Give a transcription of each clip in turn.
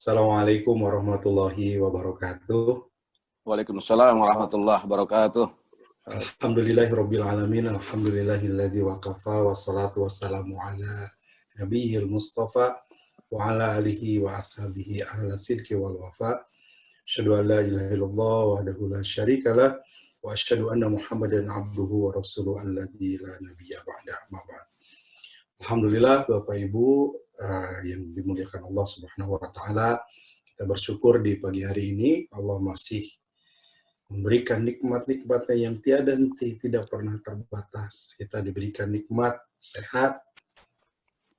Assalamualaikum warahmatullahi wabarakatuh. Waalaikumsalam warahmatullahi wabarakatuh. Alhamdulillahirabbil alamin. Alhamdulillahilladzi waqafa wassalatu wassalamu ala nabiyil mustafa wa ala alihi wa ashabihi ahla sidqi wal wafa. Asyhadu an la ilaha illallah wahdahu la syarikalah wa asyhadu anna Muhammadan abduhu wa rasuluhu alladzi la nabiyya ba'da. Alhamdulillah Bapak Ibu yang dimuliakan Allah Subhanahu wa taala, kita bersyukur di pagi hari ini Allah masih memberikan nikmat-nikmatnya yang tiada henti, tidak pernah terbatas. Kita diberikan nikmat sehat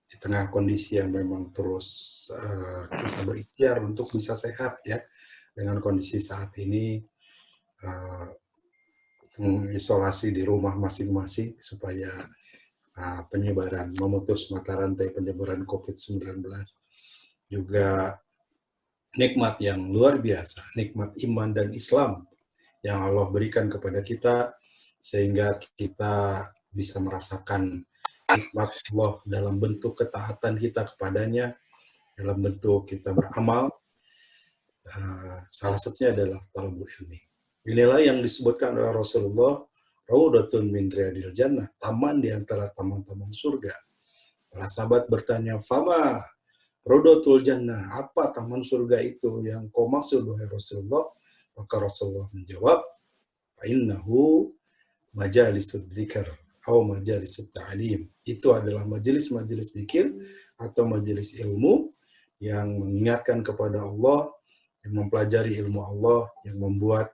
di tengah kondisi yang memang terus kita berikhtiar untuk bisa sehat ya. Dengan kondisi saat ini mengisolasi di rumah masing-masing supaya penyebaran, memutus mata rantai penyebaran COVID-19. Juga nikmat yang luar biasa, nikmat iman dan Islam yang Allah berikan kepada kita, sehingga kita bisa merasakan nikmat Allah dalam bentuk ketaatan kita kepadanya, dalam bentuk kita beramal. Salah satunya adalah talabul ilmi. Inilah yang disebutkan oleh Rasulullah, Raudatun min riyadil jannah, taman di antara taman-taman surga. Para sahabat bertanya, "Fama Raudatul jannah, apa taman surga itu yang kau maksud wahai Rasulullah?" Maka Rasulullah menjawab, "Innahu majalisud dzikr atau majalisut ta'lim." Itu adalah majelis-majelis zikir atau majelis ilmu yang mengingatkan kepada Allah, yang mempelajari ilmu Allah, yang membuat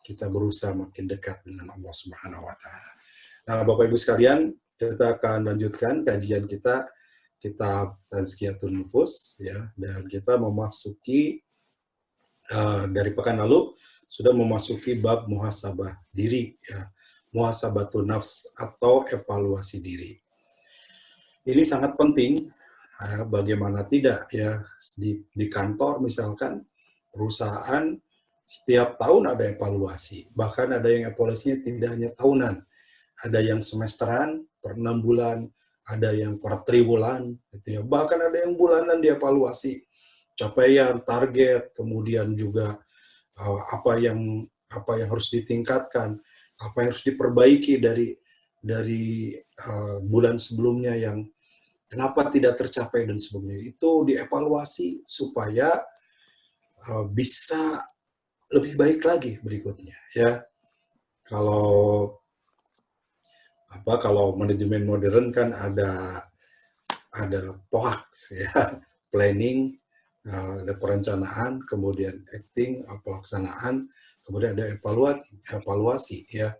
kita berusaha makin dekat dengan Allah Subhanahu wa taala. Nah, Bapak Ibu sekalian, kita akan lanjutkan kajian kita kitab Tazkiyatun Nufus ya, dan kita memasuki dari pekan lalu sudah memasuki bab muhasabah diri ya, muhasabatun nafs atau evaluasi diri. Ini sangat penting, bagaimana tidak ya, di kantor misalkan perusahaan setiap tahun ada evaluasi, bahkan ada yang evaluasinya tidak hanya tahunan, ada yang semesteran per 6 bulan, ada yang per triwulan, gitu ya. Bahkan ada yang bulanan dievaluasi, capaian, target, kemudian juga apa yang harus ditingkatkan, apa yang harus diperbaiki dari bulan sebelumnya yang kenapa tidak tercapai dan sebagainya. Itu dievaluasi supaya bisa lebih baik lagi berikutnya ya. Kalau manajemen modern kan ada POAX ya, planning, ada perencanaan, kemudian acting, pelaksanaan, kemudian ada evaluasi ya.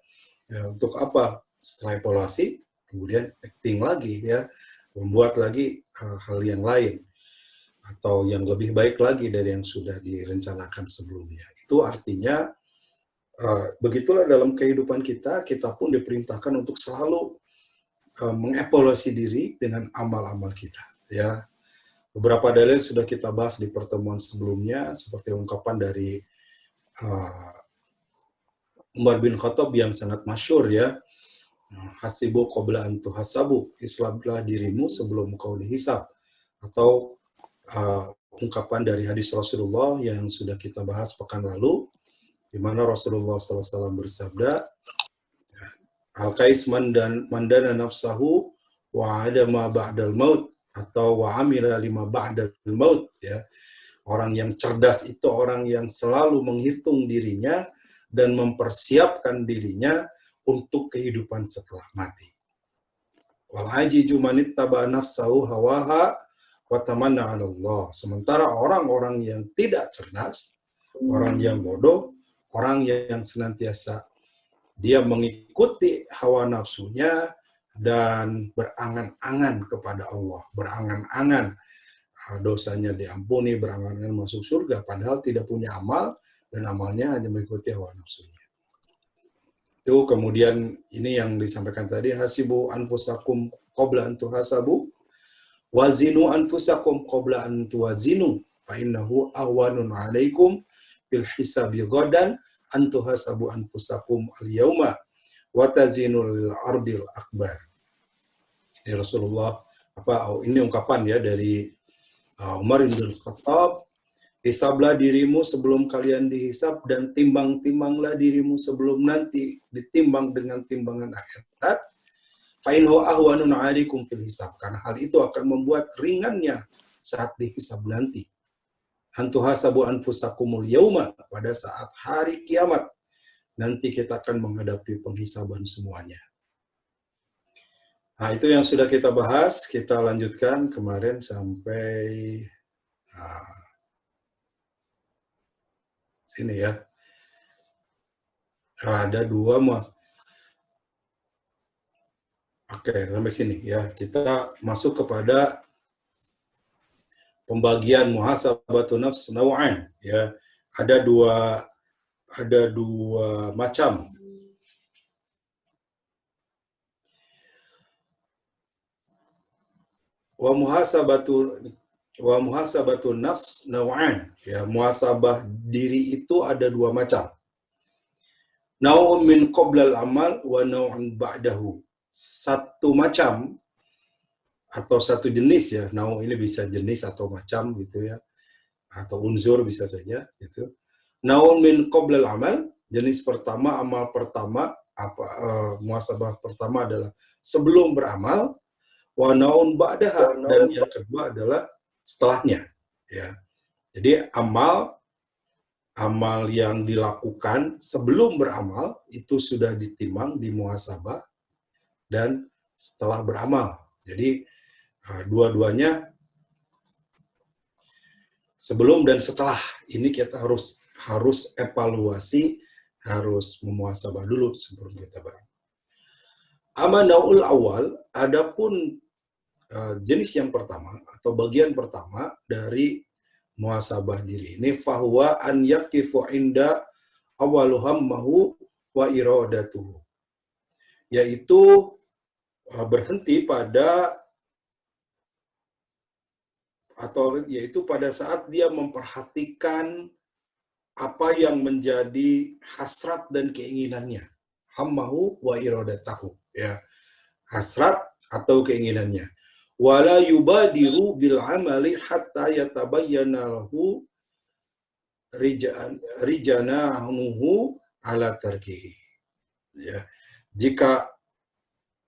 Untuk apa? Setelah evaluasi kemudian acting lagi ya, membuat lagi hal yang lain atau yang lebih baik lagi dari yang sudah direncanakan sebelumnya. Itu artinya begitulah dalam kehidupan kita pun diperintahkan untuk selalu mengevaluasi diri dengan amal-amal kita. Ya, beberapa dalil sudah kita bahas di pertemuan sebelumnya, seperti ungkapan dari Umar bin Khattab yang sangat masyhur ya, hasibu qabla an tuhasabu, hisablah dirimu sebelum kau dihisab, atau ungkapan dari hadis Rasulullah yang sudah kita bahas pekan lalu, di mana Rasulullah SAW bersabda, "Al-Qais mandana nafsahu wa adama ba'dal maut," atau wa amila lima ba'dal maut ya. Orang yang cerdas itu orang yang selalu menghitung dirinya dan mempersiapkan dirinya untuk kehidupan setelah mati. Wal ajiju manittaba nafsahu hawaha wa tamanna 'ala Allah. Sementara orang-orang yang tidak cerdas, orang yang bodoh, orang yang senantiasa dia mengikuti hawa nafsunya dan berangan-angan kepada Allah, berangan-angan dosanya diampuni, berangan-angan masuk surga, padahal tidak punya amal dan amalnya hanya mengikuti hawa nafsunya. Itu kemudian ini yang disampaikan tadi, hasibu anfusakum qabla an tuhasabu, wazinu anfusakum qabla an tuwazinu, fa innahu ahwanun 'alaikum bil hisabi ghadan an tuhasabu anfusakum al-yauma wa tazinul ardil akbar. Ini Rasulullah ini ungkapan ya dari Umar bin Khattab Hisablah dirimu sebelum kalian dihisab, dan timbang-timbanglah dirimu sebelum nanti ditimbang dengan timbangan akhirat. Fa'inhu ahwanun 'alaikum fil hisab. Karena hal itu akan membuat ringannya saat dihisab nanti. Antuhasabu anfusakumul yauma, pada saat hari kiamat. Nanti kita akan menghadapi penghisaban semuanya. Nah, itu yang sudah kita bahas. Kita lanjutkan kemarin sampai sini ya. Ada dua Oke, sampai sini ya. Kita masuk kepada pembagian muhasabatun nafs naw'an ya. Ada dua macam. Wa muhasabatun nafs naw'an ya. Muhasabah diri itu ada dua macam. Naw'un min qoblal amal wa naw'un ba'dahu. Satu macam atau satu jenis ya. Nau ini bisa jenis atau macam gitu ya. Atau unsur bisa saja gitu. Naun min qoblal amal, jenis pertama, amal pertama, muhasabah pertama adalah sebelum beramal. Wa naun ba'daha, dan yang kedua adalah setelahnya ya. Jadi amal yang dilakukan sebelum beramal itu sudah ditimbang di muhasabah dan setelah beramal. Jadi dua-duanya sebelum dan setelah ini kita harus evaluasi, harus memuhasabah dulu sebelum kita beramal. Amma naul awal, adapun jenis yang pertama atau bagian pertama dari muhasabah diri ini, fahuwa an yaqifu inda awalu hammahu wa iradatuhu, yaitu berhenti pada pada saat dia memperhatikan apa yang menjadi hasrat dan keinginannya. Hammahu wa iradatahu ya. Hasrat atau keinginannya. Wala yubadiru bil amali hatta yatabayyana lahu rijanahu ala tarkihi. Ya. Jika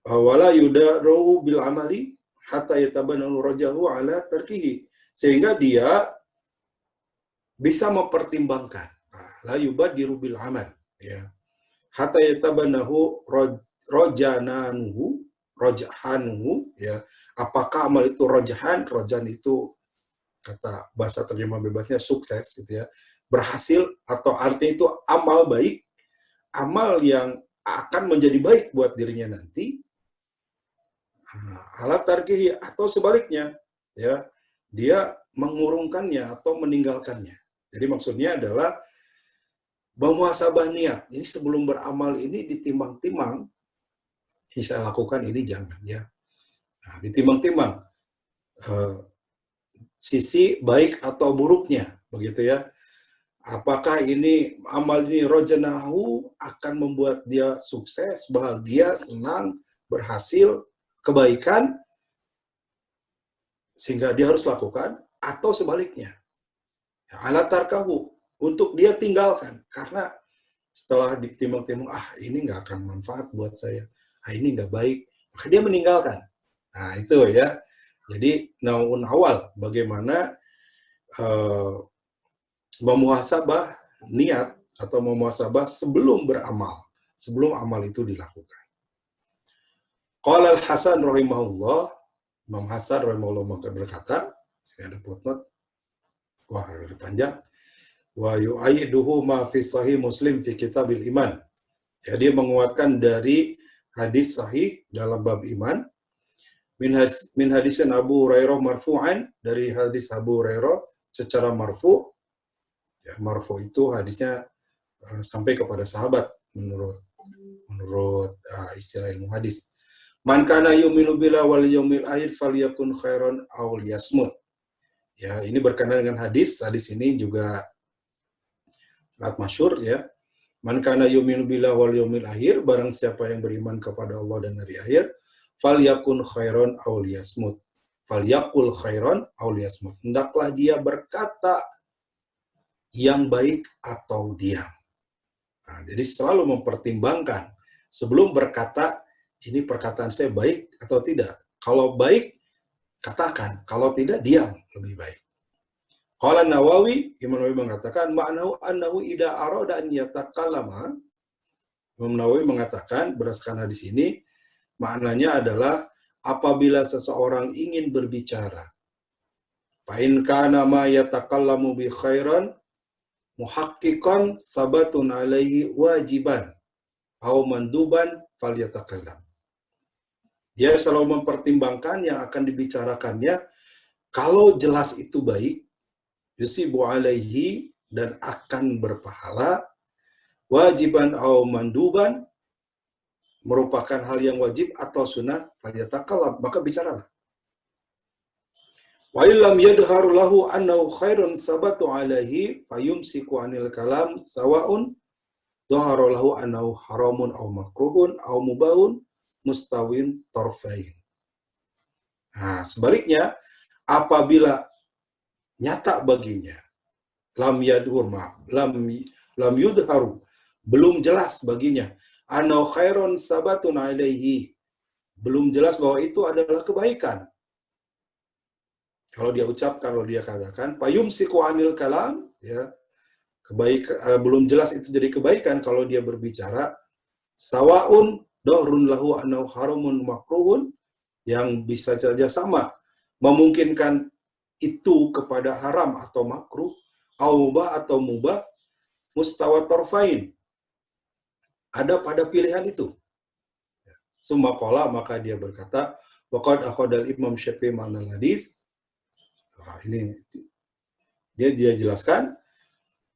wala yudaru bil amali hatta yatabayyana rajahu ala tarkihi, sehingga dia bisa mempertimbangkan la yubadiru bil amal ya hatta yatabayyanahu rojahanuhu ya, apakah amal itu rojahan itu kata bahasa terjemah bebasnya sukses gitu ya, berhasil, atau artinya itu amal baik, amal yang akan menjadi baik buat dirinya nanti, ala tarkihi, atau sebaliknya ya, dia mengurungkannya atau meninggalkannya. Jadi maksudnya adalah memuhasabah niat. Ini sebelum beramal ini ditimbang-timbang, ini saya lakukan, ini jangan ya. Nah, ditimbang-timbang sisi baik atau buruknya, begitu ya. Apakah ini amal ini rojanahu akan membuat dia sukses, bahagia, senang, berhasil, kebaikan, sehingga dia harus lakukan, atau sebaliknya. Ala tarkahu, untuk dia tinggalkan, karena setelah ditimbang-timbang, ini nggak akan manfaat buat saya, ini nggak baik, maka dia meninggalkan. Nah itu ya. Jadi naun awal, bagaimana memuhasabah niat atau memuhasabah sebelum beramal, sebelum amal itu dilakukan. Qala al-Hasan rahimahullah, Imam Hasan rahimahullah berkata, saya ada footnote, wah lebih panjang, wa yu'ayyiduhu ma fi sahih Muslim fi kitabil iman. Ya, dia menguatkan dari hadis sahih dalam bab iman, min hadisin Abu Hurairah marfu'an, dari hadis Abu Hurairah secara marfu'. Ya, marfu' itu hadisnya sampai kepada sahabat menurut istilah ilmu hadis. Man kana yu'minu billahi wal yawmil akhir falyakun khairan aw liyasmut. Ya, ini berkenaan dengan hadis ini juga sangat masyhur ya. Man kana yu'minu billahi wal yawmil akhir, barang siapa yang beriman kepada Allah dan hari akhir, falyakun khairan aw liyasmut. Falyakul khairan aw liyasmut. Hendaklah dia berkata yang baik atau diam. Nah, jadi selalu mempertimbangkan sebelum berkata, ini perkataan saya baik atau tidak. Kalau baik, katakan. Kalau tidak, diam lebih baik. Qala Nawawi, Imam Nawawi mengatakan, ma'nahu annahu idza arada an yatakallama. Imam Nawawi mengatakan, berdasarkan hadis ini, maknanya adalah apabila seseorang ingin berbicara, fa in kana ma yatakallamu bi khairan muhaqqiqan sabatun alaihi wajiban au manduban falyatakallam. Dia selalu mempertimbangkan yang akan dibicarakannya, kalau jelas itu baik, yusibu alaihi, dan akan berpahala, wajiban au manduban, merupakan hal yang wajib atau sunnah, falyatakallam, maka bicaralah. Wa illam yadhhar lahu annahu khairun sabatu alaihi fayumsiku anil kalam sawa'un dhahara lahu annahu haramun aw makruhun aw mubahun mustawin tarfain. Nah, sebaliknya apabila nyata baginya lam yudharu, belum jelas baginya, annahu khairun sabatun alaihi, belum jelas bahwa itu adalah kebaikan. Kalau dia ucap, kalau dia katakan, payumsiku anil kalam, ya, belum jelas itu jadi kebaikan kalau dia berbicara, sawaun dohrun lahu anau haramun makruhun, yang bisa saja sama, memungkinkan itu kepada haram atau makruh, au mubah atau mubah, mustawa torfain, ada pada pilihan itu. Summa qala, maka dia berkata, waqad akhadal Imam Syafi'i ma'nal hadis. Nah, ini dia jelaskan,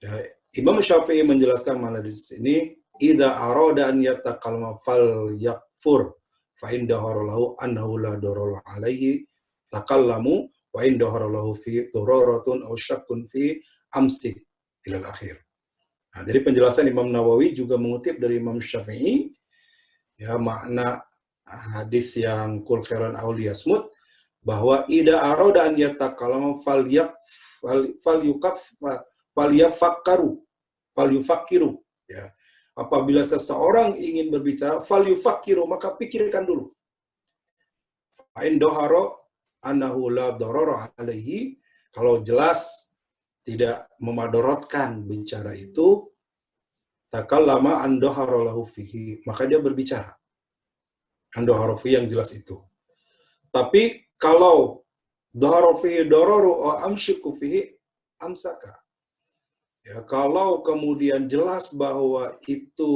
ya, Imam Syafi'i menjelaskan mana di sini, idza arada an yatakallama fal yakfur fa in daharalahu annahu la darara alaihi takallamu wa in daharalahu fi dararatun aw syakkun fi amsi ila akhir. Nah, jadi penjelasan Imam Nawawi juga mengutip dari Imam Syafi'i, ya, makna hadis yang kul khairan aw liyasmut, bahwa ida aroda an yatakallama falyufakkiru, ya. Apabila seseorang ingin berbicara, falyufakkiru, maka pikirkan dulu. Fa in dhahara annahu la darara alaihi, kalau jelas tidak memadorotkan bicara itu, takallama an dhahara lahu fihi, maka dia berbicara. An dhahara fihi, yang jelas itu. Tapi kalau dhahara fihi dararu wa amshiku fihi amsaka, ya, kalau kemudian jelas bahwa itu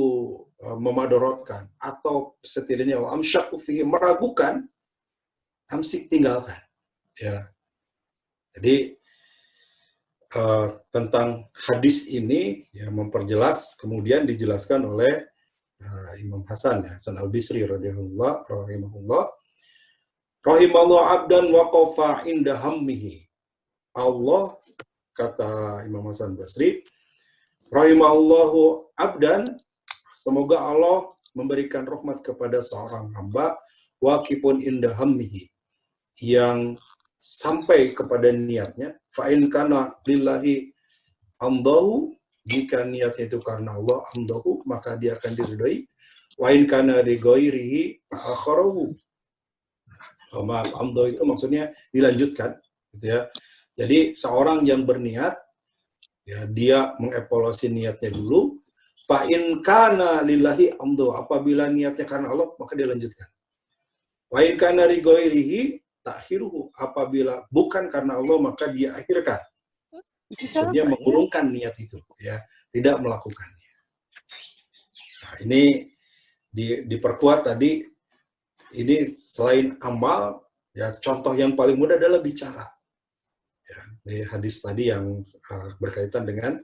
memadorotkan atau setidaknya wa amshaku fihi meragukan, amsik, tinggalkan, ya. Jadi tentang hadis ini, ya, memperjelas, kemudian dijelaskan oleh Imam Hasan, ya, Hasan Al-Bisri rahimahullah, rahimallahu abdan waqafa inda hammihi. Allah, kata Imam Hasan Basri, rahimahullahu abdan, semoga Allah memberikan rahmat kepada seorang hamba, waqifun inda hammihi, yang sampai kepada niatnya, fa in kana lillahi amdahu, jika niatnya itu karena Allah, amdahu, maka dia akan diridhai, wa in kana li ghairihi fa akharahu. Maaf, amdo itu maksudnya dilanjutkan, gitu ya. Jadi seorang yang berniat, ya, dia mengevaluasi niatnya dulu. Fa in kana lillahi amdo, apabila niatnya karena Allah, maka dia lanjutkan. Wa in kana li ghairihi ta'khiruhu, apabila bukan karena Allah, maka dia akhirkan. Maksudnya mengurungkan niat itu, ya, tidak melakukannya. Nah, ini diperkuat tadi. Ini selain amal, ya, contoh yang paling mudah adalah bicara. Ya, di hadis tadi yang berkaitan dengan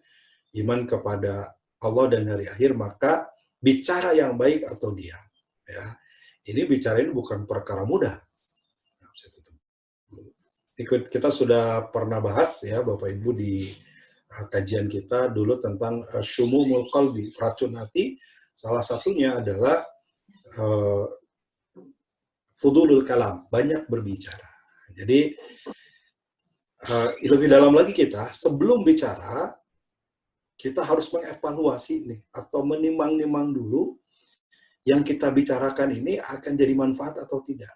iman kepada Allah dan hari akhir, maka bicara yang baik atau diam. Ya, ini bicara ini bukan perkara mudah. Kita sudah pernah bahas, ya, Bapak Ibu, di kajian kita dulu tentang syumumul qalbi, racun hati. Salah satunya adalah fudulul kalam, banyak berbicara. Jadi lebih dalam lagi kita, sebelum bicara, kita harus mengevaluasi nih atau menimang-nimang dulu yang kita bicarakan ini akan jadi manfaat atau tidak,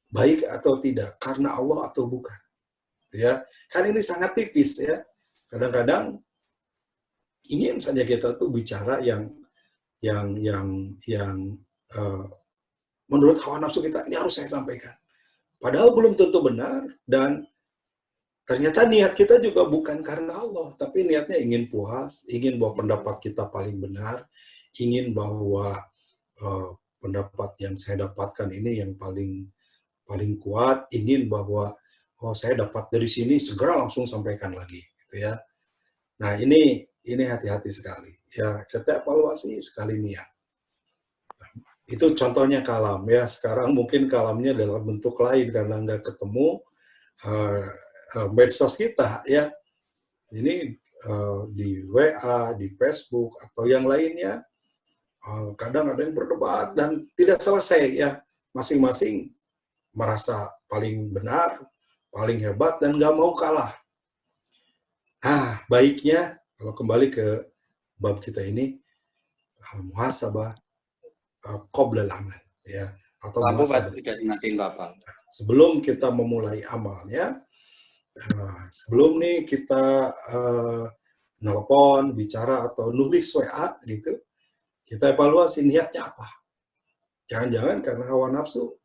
baik atau tidak, karena Allah atau bukan. Ya, kan ini sangat tipis ya. Kadang-kadang ingin saja kita tuh bicara yang eh, menurut hawa nafsu kita ini harus saya sampaikan. Padahal belum tentu benar dan ternyata niat kita juga bukan karena Allah, tapi niatnya ingin puas, ingin bahwa pendapat kita paling benar, ingin bahwa pendapat yang saya dapatkan ini yang paling kuat, ingin bahwa saya dapat dari sini segera langsung sampaikan lagi, gitu ya. Nah ini hati-hati sekali. Ya kita evaluasi sekali niat. Itu contohnya kalam ya. Sekarang mungkin kalamnya dalam bentuk lain karena nggak ketemu medsos kita ya. Ini di WA, di Facebook atau yang lainnya kadang ada yang berdebat dan tidak selesai ya. Masing-masing merasa paling benar, paling hebat dan nggak mau kalah. Nah, baiknya kalau kembali ke bab kita ini muhasabah qabla al-amal ya atau muhasabah. Sebelum kita memulai amalnya, sebelum nih kita nelpon, bicara atau nulis WA gitu, kita evaluasi niatnya apa. Jangan-jangan karena hawa nafsu,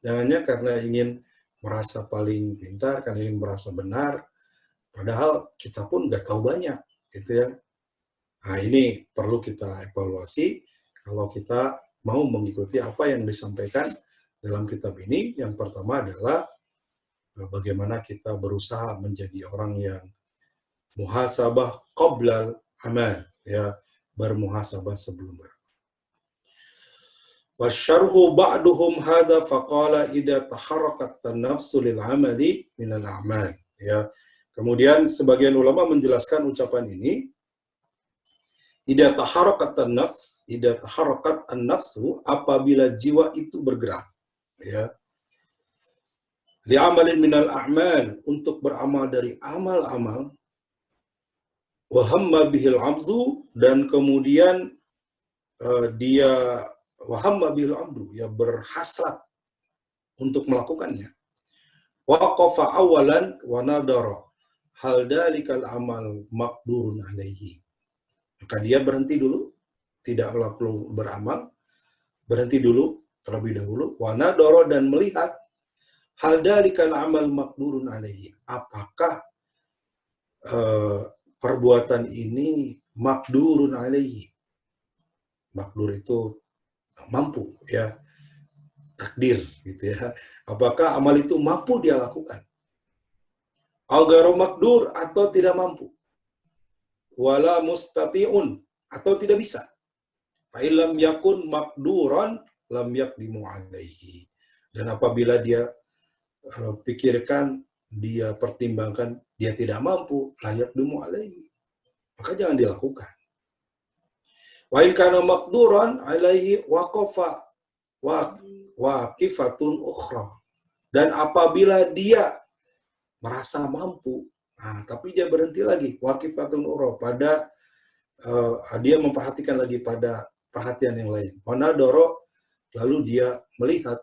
jangannya karena ingin merasa paling pintar, karena ingin merasa benar, padahal kita pun nggak tahu banyak, gitu ya. Nah ini perlu kita evaluasi kalau kita mau mengikuti apa yang disampaikan dalam kitab ini. Yang pertama adalah bagaimana kita berusaha menjadi orang yang muhasabah qoblal amal, ya, bermuhasabah sebelum beramal. Wasyarhu ba'duhum hadza faqala idza taharrakat an-nafsu lil 'amali min al-a'mal, ya. Kemudian sebagian ulama menjelaskan ucapan ini, idza taharrakat an-nafs, idza taharrakat an-nafsu, apabila jiwa itu bergerak, ya. Li'amalin minal a'mal, untuk beramal dari amal-amal, wa hamma bihil 'abdu, dan kemudian dia wahamma bil abdu, ya, berhasrat untuk melakukannya. Waqafa awalan wa nadara hal dalikal amal maqdurun alaihi. Maka dia berhenti dulu, tidak lalu beramal, berhenti dulu terlebih dahulu, wa nadara, dan melihat hal dalikal amal maqdurun alaihi. Apakah perbuatan ini maqdurun alaihi? Maqdur itu mampu, ya, takdir, gitu ya. Apakah amal itu mampu dia lakukan? Al-ghairu makdur, atau tidak mampu. Wala mustati'un, atau tidak bisa. Fa'ilam yakun makduran lam yakdimu alaihi. Dan apabila dia pikirkan, dia pertimbangkan, dia tidak mampu, la yakdimu alaihi, maka jangan dilakukan. Wa in kana maqduran alaihi waqafa waqifatun ukhra. Dan apabila dia merasa mampu, nah, tapi dia berhenti lagi, waqifatun ukhra, pada dia memperhatikan lagi pada perhatian yang lain. Wanadoro, lalu dia melihat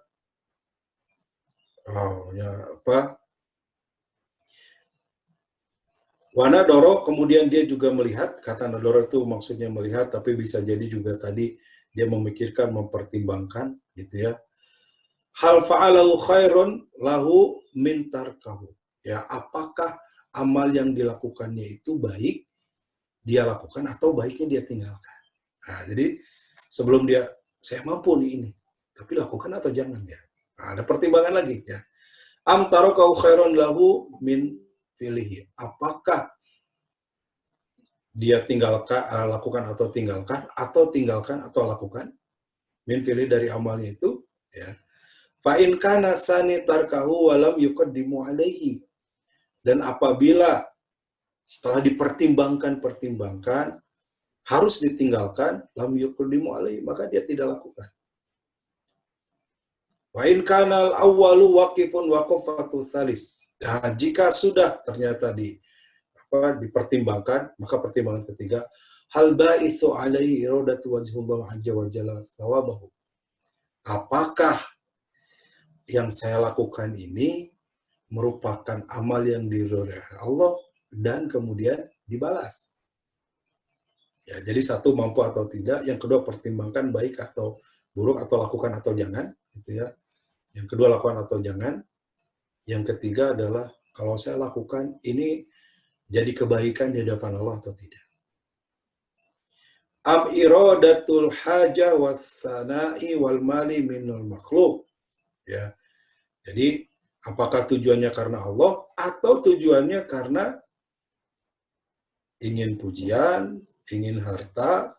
Wanadoro, kemudian dia juga melihat, kata nadoro itu maksudnya melihat, tapi bisa jadi juga tadi dia memikirkan, mempertimbangkan, gitu ya. Hal fa'alahu khairun lahu min tarkahu. Ya, apakah amal yang dilakukannya itu baik dia lakukan atau baiknya dia tinggalkan. Nah, jadi sebelum dia, saya mampu nih ini, tapi lakukan atau jangan ya. Nah, ada pertimbangan lagi ya. Am tarakahu khairun lahu min filihi. Apakah dia tinggalkan, lakukan atau tinggalkan atau lakukan, min filihi, dari amalnya itu, ya. Fa in kana tsani tarkahu wa lam yuqaddimu alaihi. Dan apabila setelah dipertimbangkan harus ditinggalkan, lam yuqaddimu alaihi, maka dia tidak lakukan. Wa in kana al-awwalu waqifun waqafatu tsalis. Nah, jika sudah ternyata dipertimbangkan. Maka pertimbangan ketiga, hal ba'isu alaihi iradatu wajhullah azza wa jalla thawabahu. Apakah yang saya lakukan ini merupakan amal yang diridhoi Allah dan kemudian dibalas. Ya, jadi satu, mampu atau tidak. Yang kedua, pertimbangkan baik atau buruk, atau lakukan atau jangan, gitu ya. Yang kedua, lakukan atau jangan. Yang ketiga adalah kalau saya lakukan ini jadi kebaikan di hadapan Allah atau tidak. Am iradatul haja wassana'i wal mali minal makhluk. Ya. Jadi apakah tujuannya karena Allah atau tujuannya karena ingin pujian, ingin harta,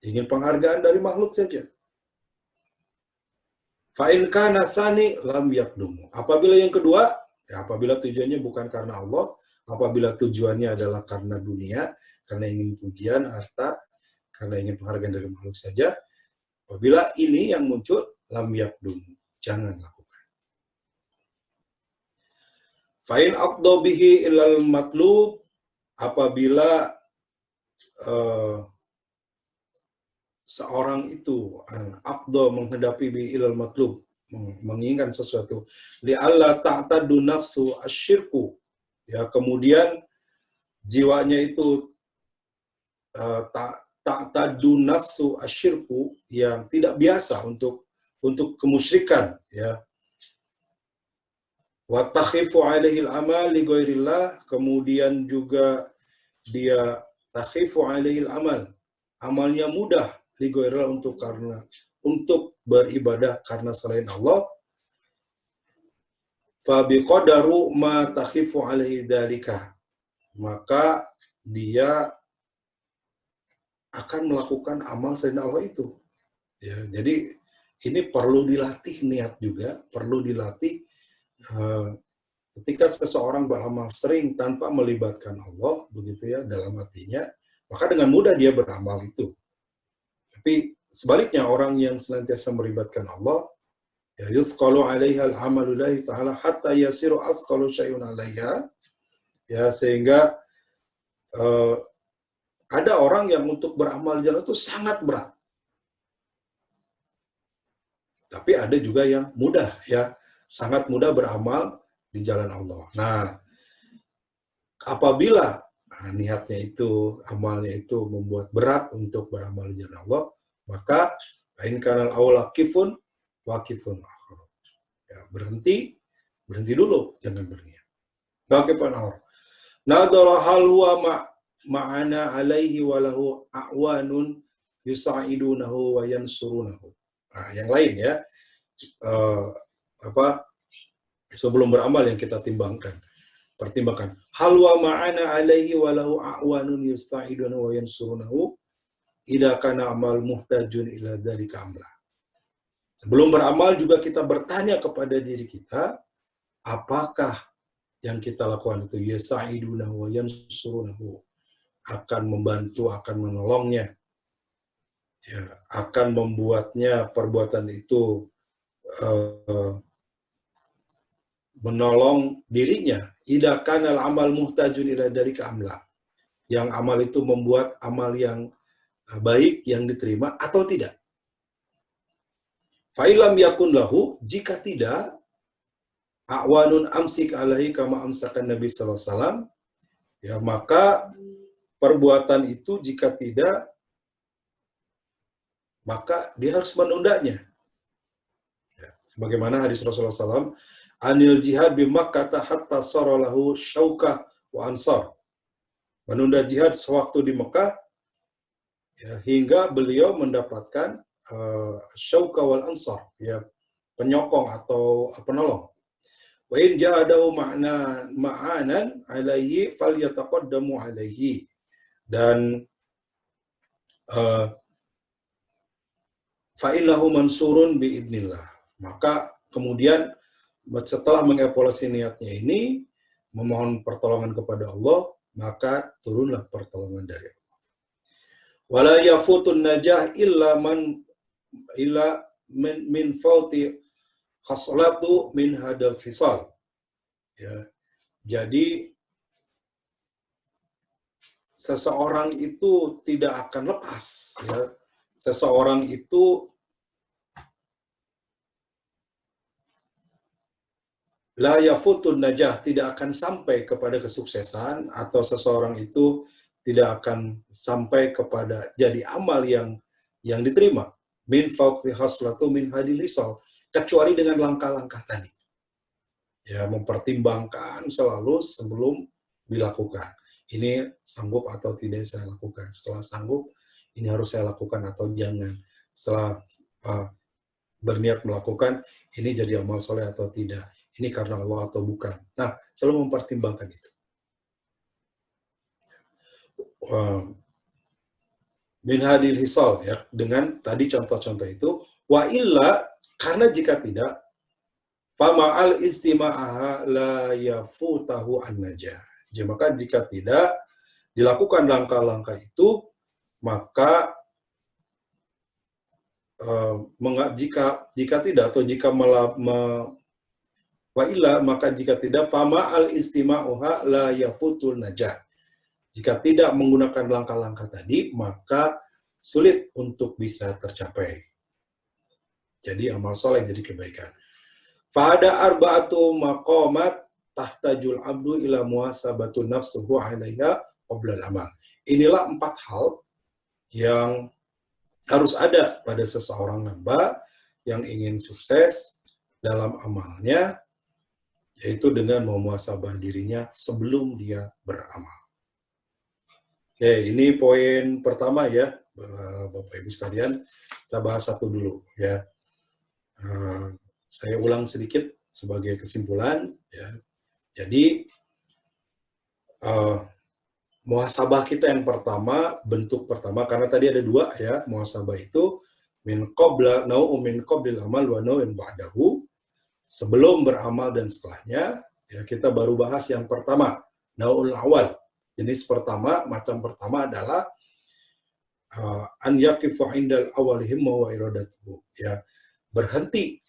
ingin penghargaan dari makhluk saja. Fa'in kana tsani lam yakdumu. Apabila yang kedua, ya apabila tujuannya bukan karena Allah, apabila tujuannya adalah karena dunia, karena ingin pujian, harta, karena ingin penghargaan dari makhluk saja, apabila ini yang muncul, lam yakdumu. Jangan lakukan. Fa'in aqdo bihi ilal matlub, apabila seorang itu aqdo menghadapi bi ilal matlub, menginginkan sesuatu, li'alla ta'tadu nafsu asyirku, ya, kemudian jiwanya itu ta'tadu nafsu asyirku, yang tidak biasa untuk kemusyrikan, ya. Wa takhifu alaihi al-amal li ghairillah, kemudian juga dia takhifu alaihi al-amal, amalnya mudah li ghairillah, untuk beribadah karena selain Allah. Fa biqadaru ma takhifu alaihi dzalika, maka dia akan melakukan amal selain Allah itu. Ya, jadi ini perlu dilatih niat juga, perlu dilatih. Ketika seseorang beramal sering tanpa melibatkan Allah, begitu ya, dalam hatinya, maka dengan mudah dia beramal itu. Tapi sebaliknya, orang yang senantiasa melibatkan Allah, ya, yusqalu 'alaiha al-'amalu lillahi ta'ala hatta yasiru asqalu syai'un 'alaiha, ya, sehingga ada orang yang untuk beramal jalan itu sangat berat. Tapi ada juga yang mudah, ya, sangat mudah beramal di jalan Allah. Nah, apabila niatnya itu, amalnya itu membuat berat untuk beramal di jalan Allah, maka in kanal awla kifun wakifun akhir. Ya, berhenti dulu, jangan berniat. Wakifun akhir. Nadhara hal huwa ma'ana alaihi walahu a'wanun yusa'idunahu wa yansurunahu. Nah, yang lain ya, sebelum beramal yang kita pertimbangkan. Hal wa ma'ana alaihi walahu a'wanun yusa'idunahu wa yansurunahu idza kana amal muhtajun ila dzalika amla. Sebelum beramal juga kita bertanya kepada diri kita, apakah yang kita lakukan itu yusa'idunahu wa yansurunahu, akan membantu, akan menolongnya, ya, akan membuatnya perbuatan itu menolong dirinya. Idza kana al-amal muhtajun ila dzalika amla, yang amal itu membuat amal yang baik yang diterima atau tidak. Fa illam yakun lahu, jika tidak, a'wanun amsik alaihi kama amsakan Nabi sallallahu alaihi wasallam, ya, maka perbuatan itu jika tidak, maka dia harus menundanya. Ya, sebagaimana hadis Rasulullah SAW, anil jihad bi Makkah hatta saralahu syaukah wa ansar. Menunda jihad sewaktu di Mekah, ya, hingga beliau mendapatkan syaukah wal ansar, ya, penyokong atau penolong. Wa in ja'adahu ma'anan alaihi falyataqaddamu alaihi. Dan fa'innahu mansurun bi'idnillah. Maka kemudian setelah mengevaluasi niatnya ini, memohon pertolongan kepada Allah, maka turunlah pertolongan dari Allah. Wala yafutun najah illa min fauti khaslatu min hadal khisal. Ya. Jadi seseorang itu tidak akan lepas, ya. Seseorang itu la yafutun najah, tidak akan sampai kepada kesuksesan, atau seseorang itu tidak akan sampai kepada jadi amal yang diterima. Min fauqi haslatu min hadil lisal, kecuali dengan langkah-langkah tadi. Ya, mempertimbangkan selalu sebelum dilakukan. Ini sanggup atau tidak saya lakukan. Setelah sanggup, ini harus saya lakukan atau jangan. Setelah berniat melakukan, ini jadi amal soleh atau tidak. Ini karena Allah atau bukan. Nah, selalu mempertimbangkan itu. Min hadil hisal, ya, dengan tadi contoh-contoh itu. Wa illa, karena jika tidak, fama'al istima'aha la yafutahu an-najah. Maka jika tidak dilakukan langkah-langkah itu, maka jika tidak, atau jika wa illa, maka jika tidak, fama'al istima'uha la yafutul najah. Jika tidak menggunakan langkah-langkah tadi, maka sulit untuk bisa tercapai. Jadi amal soleh jadi kebaikan. Fa'ada arba'atu maqamat tahtajul abdu ila muhasabatu nafsuhu 'alaiha qabla al-amal. Inilah 4 hal yang harus ada pada seseorang hamba yang ingin sukses dalam amalnya, yaitu dengan memuhasabah dirinya sebelum dia beramal. Oke, ini poin pertama ya, Bapak Ibu sekalian. Kita bahas satu dulu ya. Saya ulang sedikit sebagai kesimpulan ya. Jadi muhasabah kita yang pertama, bentuk pertama, karena tadi ada 2 ya, muhasabah itu min qabla nau'u min qablil amal wa nau'in ba'dahu, sebelum beramal dan setelahnya. Ya, kita baru bahas yang pertama, nau'ul awal. Jenis pertama, macam pertama adalah an yaqifu indal awalihim wa iradatuhu, ya, berhenti.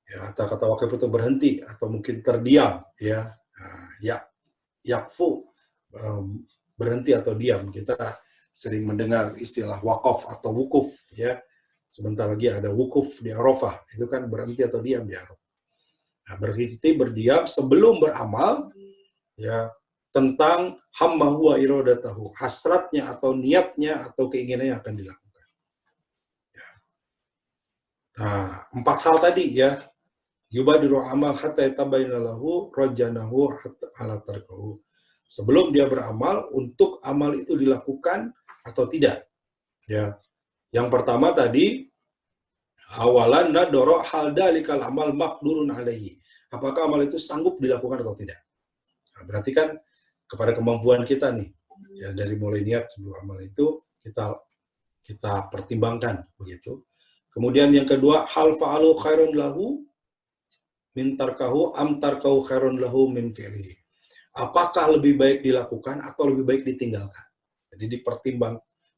Ya, kata wakif itu berhenti atau mungkin terdiam, ya. Yakfu, berhenti atau diam. Kita sering mendengar istilah wakaf atau wukuf, ya. Sebentar lagi ada wukuf di Arafah, itu kan berhenti atau diam di Arafah. Nah, berhenti, berdiam sebelum beramal, ya, tentang hammahu wa iradatahu, hasratnya atau niatnya atau keinginannya akan dilakukan. Ya. Nah, 4 hal tadi ya. Yubadiru amal hatta yatabayyana lahu rajanahu hatta ala tarkahu. Sebelum dia beramal, untuk amal itu dilakukan atau tidak. Ya. Yang pertama tadi, awalan nadoro hal dalikal amal maqdurun alaihi. Apakah amal itu sanggup dilakukan atau tidak? Nah, berarti kan kepada kemampuan kita nih, ya, dari mulai niat sebelum amal itu kita pertimbangkan begitu. Kemudian yang kedua, hal fa'alu khairun lahu min tarkahu am tarkahu khairun lahu min fi'lihi. Apakah lebih baik dilakukan atau lebih baik ditinggalkan? Jadi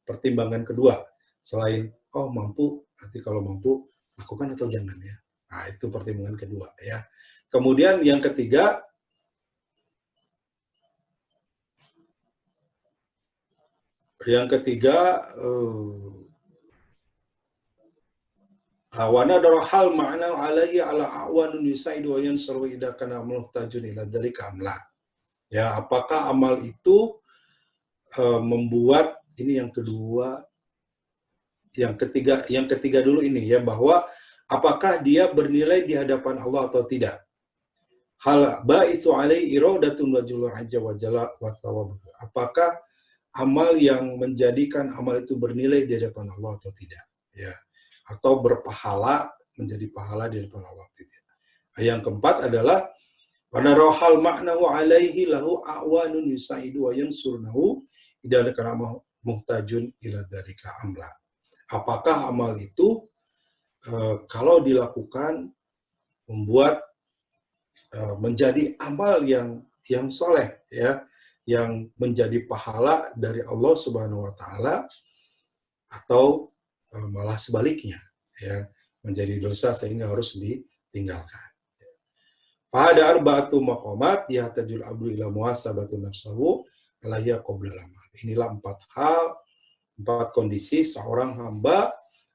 pertimbangan kedua, selain mampu, nanti kalau mampu lakukan atau jangan ya. Nah, itu pertimbangan kedua ya. Kemudian yang ketiga, wana darahal ma'na alaihi ala awanun yusaidu wa yansuru idza kana muhtajun ila dzalika amla. Ya, apakah amal itu membuat, ini yang kedua, yang ketiga dulu ini ya, bahwa apakah dia bernilai di hadapan Allah atau tidak. Hal ba'isu alaihi iradatun wajhul azza wa jalla wa thawab. Apakah amal yang menjadikan amal itu bernilai di hadapan Allah atau tidak, ya, atau berpahala, menjadi pahala di hadapan Allah atau tidak. Yang keempat adalah wana rohal maknahu alaihi lahu awanun yusaidu wa yansurnahu idza kana muhtajun ila dzalika amla. Apakah amal itu kalau dilakukan membuat menjadi amal yang soleh, ya, yang menjadi pahala dari Allah Subhanahu wa taala, atau malah sebaliknya ya, menjadi dosa sehingga harus ditinggalkan. Pada arba'atu maqamat yahtajul abdu ila muhasabatu nafsahu alaiya qoblal amal. Inilah 4 hal, 4 kondisi seorang hamba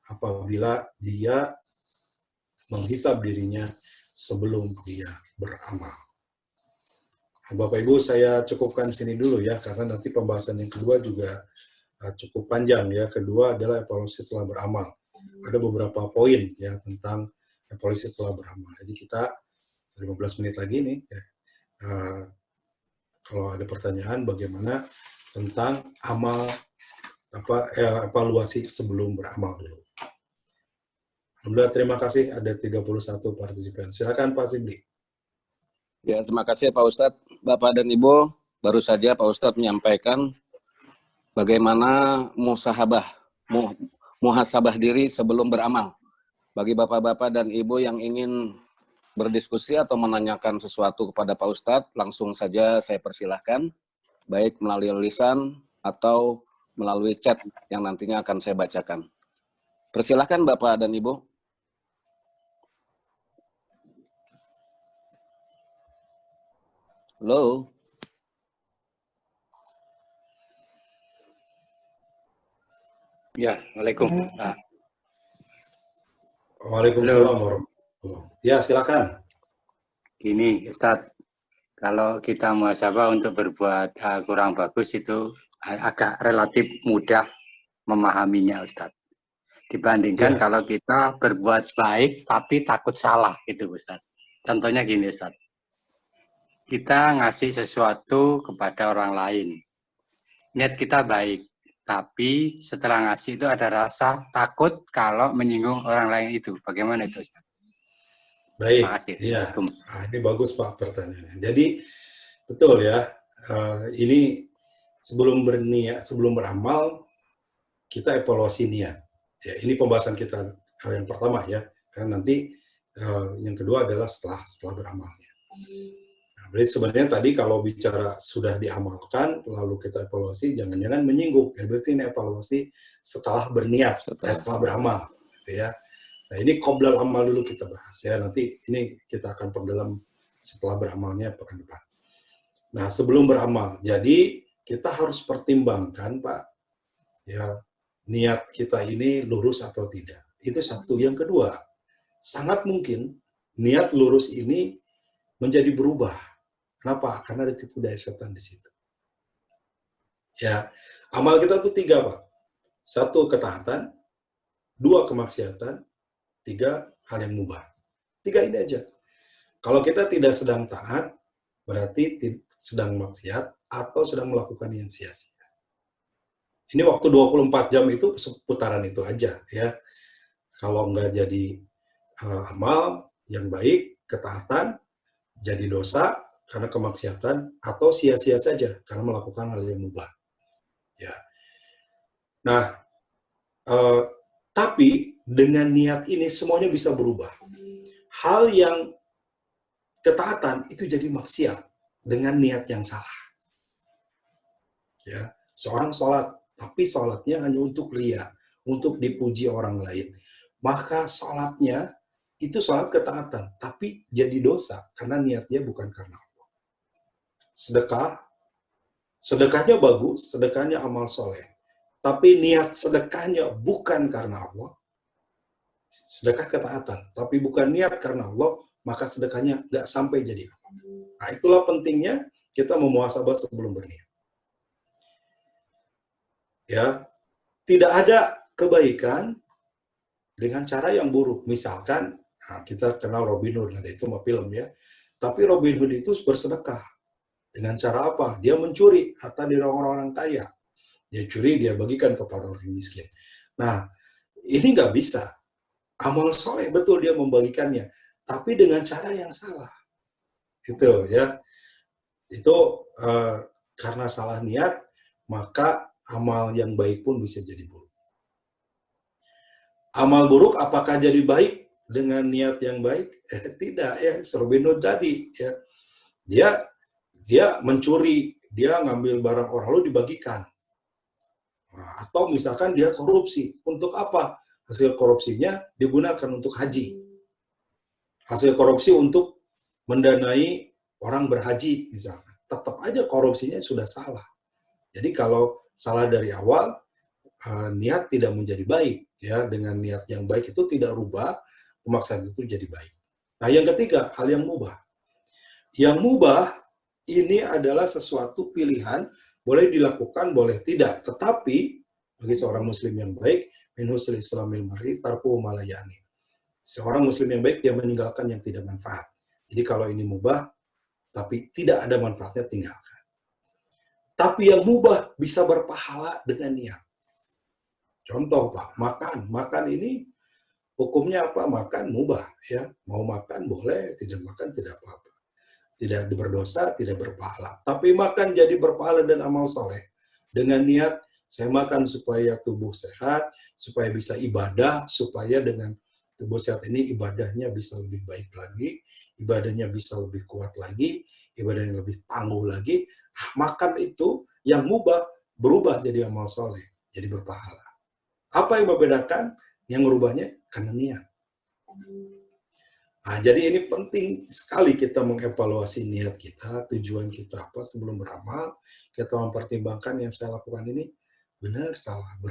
apabila dia menghisab dirinya sebelum dia beramal. Bapak Ibu, saya cukupkan sini dulu ya, karena nanti pembahasan yang kedua juga cukup panjang ya. Kedua adalah evaluasi setelah beramal. Ada beberapa poin ya tentang evaluasi setelah beramal. Jadi kita 15 menit lagi nih ya. Kalau ada pertanyaan bagaimana tentang amal evaluasi sebelum beramal dulu. Alhamdulillah, terima kasih ada 31 partisipan. Silakan Pak Sidli. Ya, terima kasih Pak Ustadz. Bapak dan Ibu, baru saja Pak Ustadz menyampaikan bagaimana muhasabah diri sebelum beramal. Bagi Bapak-Bapak dan Ibu yang ingin berdiskusi atau menanyakan sesuatu kepada Pak Ustadz, langsung saja saya persilahkan, baik melalui lisan atau melalui chat yang nantinya akan saya bacakan. Persilahkan Bapak dan Ibu. Halo. Ya, Waalaikumsalam. Waalaikumsalam warahmatullahi. Ya, silakan. Gini, Ustadz, kalau kita muhasabah untuk berbuat kurang bagus itu agak relatif mudah memahaminya, Ustadz. Dibandingkan kalau kita berbuat baik tapi takut salah, gitu, Ustadz. Contohnya gini, Ustadz. Kita ngasih sesuatu kepada orang lain. Niat kita baik, tapi setelah ngasih itu ada rasa takut kalau menyinggung orang lain itu. Bagaimana itu, Ustaz? Baik, Makasih. ya. Ini bagus Pak pertanyaannya. Jadi betul ya. Ini sebelum berniat, sebelum beramal kita evaluasi niat. Ya, ini pembahasan kita yang pertama ya. Karena nanti yang kedua adalah setelah beramalnya. Berarti sebenarnya tadi kalau bicara sudah diamalkan, lalu kita evaluasi, jangan-jangan menyinggung. Ya, berarti ini evaluasi setelah berniat, setelah beramal. Gitu ya. Nah ini qoblal amal dulu kita bahas. Ya, nanti ini kita akan perdalam setelah beramalnya pekan depan. Nah sebelum beramal, jadi kita harus pertimbangkan Pak, ya niat kita ini lurus atau tidak. Itu satu. Yang kedua, sangat mungkin niat lurus ini menjadi berubah. Kenapa? Karena ada tipu daya setan di situ. Ya, amal kita tuh 3 Pak. 1 ketaatan, 2 kemaksiatan, 3 hal yang mubah. 3 ini aja. Kalau kita tidak sedang taat, berarti sedang maksiat atau sedang melakukan yang sia-sia. Ini waktu 24 jam itu seputaran itu aja ya. Kalau nggak jadi amal yang baik, ketaatan, jadi dosa karena kemaksiatan, atau sia-sia saja karena melakukan hal yang mubah. Ya. Nah, tapi dengan niat ini semuanya bisa berubah. Hal yang ketaatan itu jadi maksiat dengan niat yang salah. Ya, seorang sholat, tapi sholatnya hanya untuk riya, untuk dipuji orang lain. Maka sholatnya itu sholat ketaatan, tapi jadi dosa karena niatnya bukan karena Allah. Sedekahnya bagus, sedekahnya amal soleh. Tapi niat sedekahnya bukan karena Allah. Sedekah ketaatan, tapi bukan niat karena Allah, maka sedekahnya nggak sampai jadi amal. Nah itulah pentingnya kita memuhasabah sebelum berniat. Ya, tidak ada kebaikan dengan cara yang buruk. Misalkan, nah kita kenal Robin Hood, ada itu mah film ya. Tapi Robin Hood itu bersedekah. Dengan cara apa? Dia mencuri harta dari orang-orang kaya. Dia curi, dia bagikan kepada orang miskin. Nah, ini nggak bisa. Amal soleh betul dia membagikannya, tapi dengan cara yang salah. Gitu ya. Itu karena salah niat, maka amal yang baik pun bisa jadi buruk. Amal buruk apakah jadi baik dengan niat yang baik? Tidak ya. Robin Hood tadi ya. Dia mencuri, dia ngambil barang orang lalu dibagikan. Nah, atau misalkan dia korupsi. Untuk apa? Hasil korupsinya digunakan untuk haji. Hasil korupsi untuk mendanai orang berhaji misalkan. Tetap aja korupsinya sudah salah. Jadi kalau salah dari awal, niat tidak menjadi baik. Ya, dengan niat yang baik itu tidak rubah, pemaksaan itu jadi baik. Nah, yang ketiga, hal yang mubah. Yang mubah ini adalah sesuatu pilihan, boleh dilakukan, boleh tidak. Tetapi, bagi seorang muslim yang baik, min husnil islamil mar'i tarkuhu ma la ya'ni. Seorang muslim yang baik, dia meninggalkan yang tidak manfaat. Jadi kalau ini mubah, tapi tidak ada manfaatnya, tinggalkan. Tapi yang mubah bisa berpahala dengan niat. Contoh, Pak, makan. Makan ini hukumnya apa? Makan mubah. Ya, mau makan boleh, tidak makan tidak apa-apa. Tidak berdosa, tidak berpahala. Tapi makan jadi berpahala dan amal soleh. Dengan niat, saya makan supaya tubuh sehat, supaya bisa ibadah, supaya dengan tubuh sehat ini ibadahnya bisa lebih baik lagi, ibadahnya bisa lebih kuat lagi, ibadahnya lebih tangguh lagi. Makan itu yang mubah berubah jadi amal soleh, jadi berpahala. Apa yang membedakan? Yang merubahnya karena niat. Nah, jadi ini penting sekali kita mengevaluasi niat kita, tujuan kita apa sebelum beramal, kita mempertimbangkan yang saya lakukan ini benar, salah,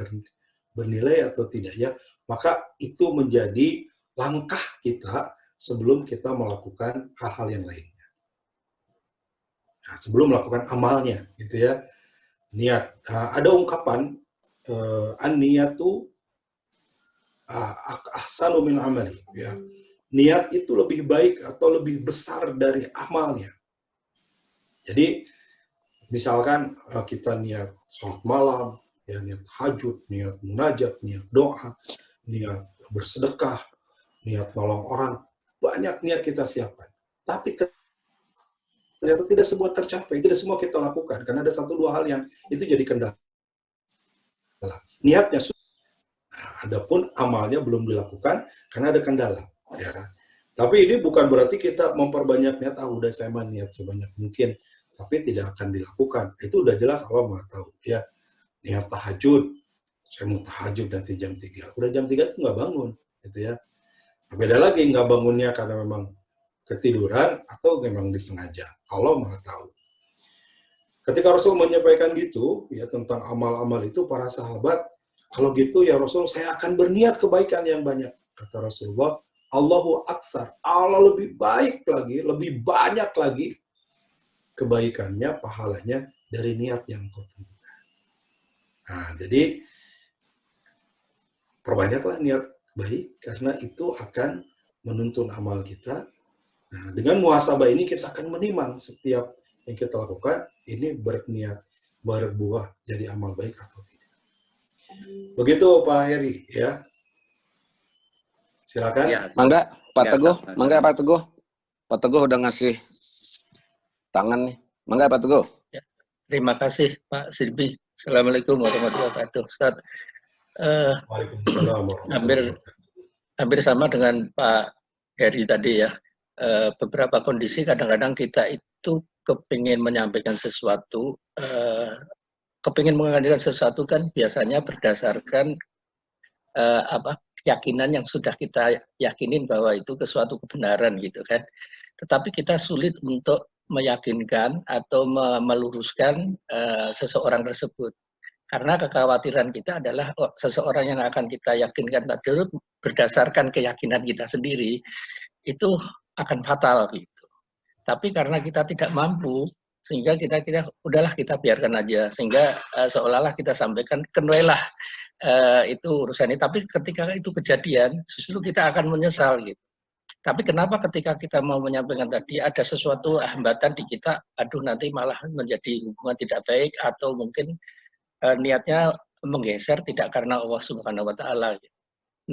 bernilai atau tidak ya. Maka itu menjadi langkah kita sebelum kita melakukan hal-hal yang lainnya. Nah, sebelum melakukan amalnya, gitu ya. Niat. Nah, ada ungkapan an-niyatu ahsanu min amali, ya. Niat itu lebih baik atau lebih besar dari amalnya. Jadi, misalkan kita niat sholat malam, ya, niat tahajud, niat munajat, niat doa, niat bersedekah, niat nolong orang, banyak niat kita siapkan. Tapi ternyata tidak semua tercapai, tidak semua kita lakukan, karena ada satu dua hal yang itu jadi kendala. Niatnya sudah, adapun amalnya belum dilakukan karena ada kendala. Ya. Tapi ini bukan berarti kita memperbanyak niat, udah saya mah niat sebanyak mungkin, tapi tidak akan dilakukan. Itu udah jelas Allah Maha tahu. Ya, niat tahajud, saya mau tahajud nanti jam 3. Udah jam 3 tuh nggak bangun, gitu ya. Beda lagi nggak bangunnya karena memang ketiduran atau memang disengaja. Allah Maha tahu. Ketika Rasul menyampaikan gitu, ya tentang amal-amal itu, para sahabat, kalau gitu ya Rasul, saya akan berniat kebaikan yang banyak. Kata Rasulullah, Allahu Aktsar, Allah lebih baik lagi, lebih banyak lagi kebaikannya, pahalanya dari niat yang kau tentukan. Nah, jadi perbanyaklah niat baik karena itu akan menuntun amal kita. Nah, dengan muhasabah ini kita akan menimang setiap yang kita lakukan ini berniat berbuah jadi amal baik atau tidak. Begitu Pak Heri, ya. Silakan. Ya, Mangga, Pak ya, Teguh. Pak. Mangga, Pak Teguh. Pak Teguh udah ngasih tangan nih. Mangga, Pak Teguh. Ya, terima kasih, Pak Silbi. Assalamualaikum warahmatullahi wabarakatuh. Ustaz, Waalaikumsalam warahmatullahi wabarakatuh. hampir sama dengan Pak Heri tadi ya. Beberapa kondisi kadang-kadang kita itu kepingin menyampaikan sesuatu, kepingin mengadakan sesuatu kan biasanya berdasarkan keyakinan yang sudah kita yakinin bahwa itu sesuatu kebenaran gitu kan. Tetapi kita sulit untuk meyakinkan atau meluruskan seseorang tersebut. Karena kekhawatiran kita adalah seseorang yang akan kita yakinkan tadi berdasarkan keyakinan kita sendiri itu akan fatal gitu. Tapi karena kita tidak mampu, sehingga kita udahlah kita biarkan aja, sehingga seolah-olah kita sampaikan kenwelah itu urusan ini. Tapi ketika itu kejadian, justru kita akan menyesal gitu. Tapi kenapa ketika kita mau menyampaikan tadi ada sesuatu hambatan di kita, aduh nanti malah menjadi hubungan tidak baik atau mungkin niatnya menggeser tidak karena Allah Subhanahu Wa Taala. Gitu.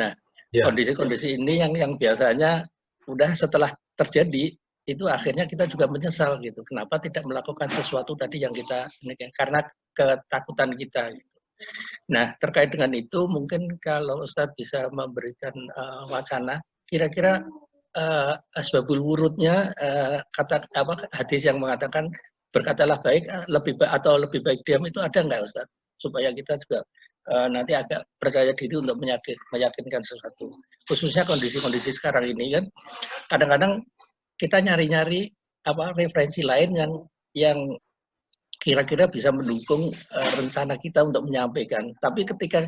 Nah, kondisi-kondisi ini yang biasanya udah setelah terjadi itu akhirnya kita juga menyesal gitu. Kenapa tidak melakukan sesuatu tadi yang kita karena ketakutan kita. Gitu. Nah, terkait dengan itu mungkin kalau Ustadz bisa memberikan wacana, kira-kira asbabul wurudnya hadis yang mengatakan berkatalah baik lebih baik diam itu ada nggak Ustadz? Supaya kita juga nanti agak percaya diri untuk meyakinkan sesuatu. Khususnya kondisi-kondisi sekarang ini kan, kadang-kadang kita nyari-nyari referensi lain yang kira-kira bisa mendukung rencana kita untuk menyampaikan. Tapi ketika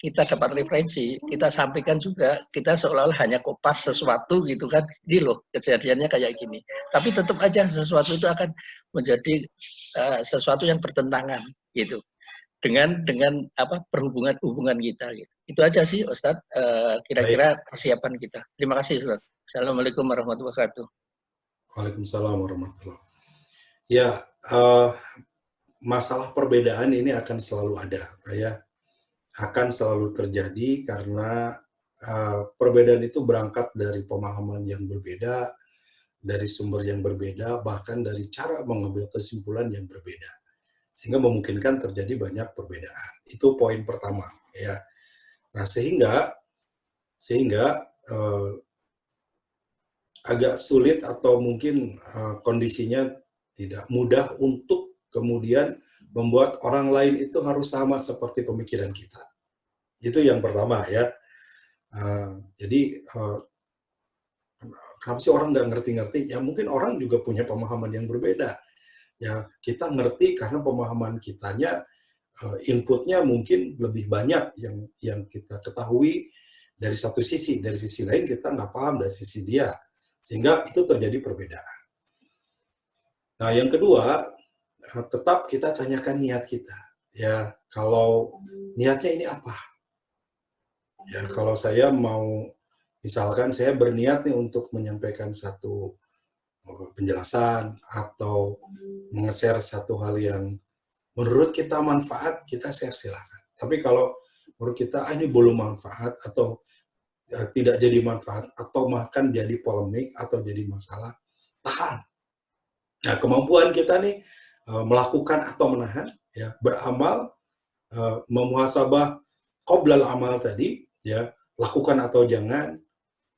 kita dapat referensi, kita sampaikan juga, kita seolah-olah hanya kopas sesuatu gitu kan, ini loh kejadiannya kayak gini. Tapi tetap aja sesuatu itu akan menjadi sesuatu yang bertentangan gitu dengan apa hubungan kita gitu. Itu aja sih Ustadz, kira-kira persiapan kita. Terima kasih Ustadz. Assalamualaikum warahmatullahi wabarakatuh. Waalaikumsalam warahmatullahi wabarakatuh. Ya, masalah perbedaan ini akan selalu ada, ya. Akan selalu terjadi karena perbedaan itu berangkat dari pemahaman yang berbeda, dari sumber yang berbeda, bahkan dari cara mengambil kesimpulan yang berbeda. Sehingga memungkinkan terjadi banyak perbedaan. Itu poin pertama, ya. Nah, sehingga agak sulit atau mungkin kondisinya tidak mudah untuk kemudian membuat orang lain itu harus sama seperti pemikiran kita. Itu yang pertama, ya. Jadi kenapa sih orang nggak ngerti-ngerti? Ya mungkin orang juga punya pemahaman yang berbeda. Ya kita ngerti karena pemahaman kitanya, inputnya mungkin lebih banyak yang kita ketahui dari satu sisi. Dari sisi lain kita nggak paham dari sisi dia. Sehingga itu terjadi perbedaan. Nah yang kedua, tetap kita tanyakan niat kita. Ya kalau niatnya ini apa? Ya kalau saya mau, misalkan saya berniat nih untuk menyampaikan satu penjelasan atau nge-share satu hal yang menurut kita manfaat, kita share silahkan. Tapi kalau menurut kita ini belum manfaat atau tidak jadi manfaat atau bahkan jadi polemik atau jadi masalah, tahan. Nah kemampuan kita nih melakukan atau menahan, ya beramal, memuhasabah qoblal amal tadi, ya lakukan atau jangan,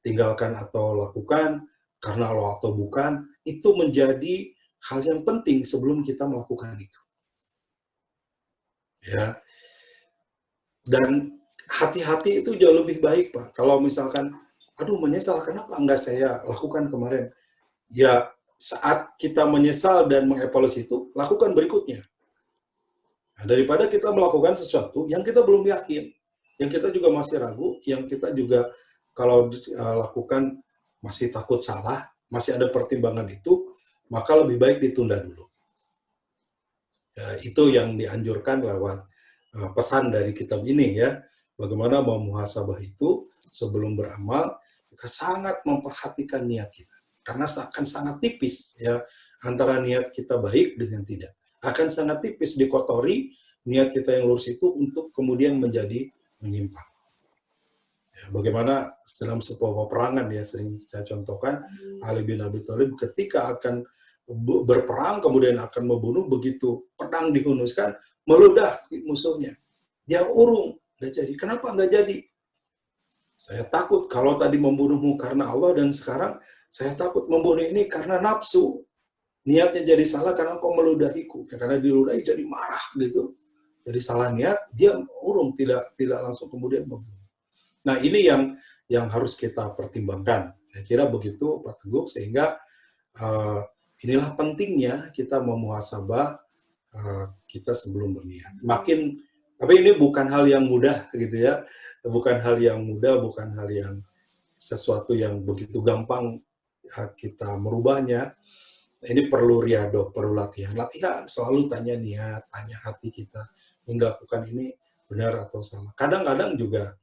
tinggalkan atau lakukan, karena Allah atau bukan, itu menjadi hal yang penting sebelum kita melakukan itu. Ya. Dan hati-hati itu jauh lebih baik, Pak. Kalau misalkan, aduh menyesal, kenapa enggak saya lakukan kemarin? Ya, saat kita menyesal dan mengevaluasi itu, lakukan berikutnya. Nah, daripada kita melakukan sesuatu yang kita belum yakin, yang kita juga masih ragu, yang kita juga kalau lakukan masih takut salah, masih ada pertimbangan itu, maka lebih baik ditunda dulu. Ya, itu yang dianjurkan lewat pesan dari kitab ini, ya. Bagaimana memuhasabah itu sebelum beramal, kita sangat memperhatikan niat kita. Karena akan sangat tipis, ya, antara niat kita baik dengan tidak. Akan sangat tipis dikotori niat kita yang lurus itu untuk kemudian menjadi menyimpang. Ya, bagaimana dalam sebuah peperangan, ya sering saya contohkan, Ali bin Abi Thalib ketika akan berperang kemudian akan membunuh, begitu pedang dihunuskan meludah musuhnya. Dia urung, nggak jadi. Kenapa nggak jadi? Saya takut kalau tadi membunuhmu karena Allah dan sekarang saya takut membunuh ini karena nafsu. Niatnya jadi salah karena kau meludahiku. Ya, karena diludahi jadi marah gitu. Jadi salah niat, dia urung, tidak langsung kemudian membunuh. Nah ini yang harus kita pertimbangkan. Saya kira begitu Pak Teguh, sehingga inilah pentingnya kita memuhasabah kita sebelum berniat. Tapi ini bukan hal yang mudah gitu ya, bukan hal yang mudah, bukan hal yang sesuatu yang begitu gampang kita merubahnya. Ini perlu riado, perlu latihan. Latihan selalu tanya niat, tanya hati kita, hingga lakukan ini benar atau salah. Kadang-kadang juga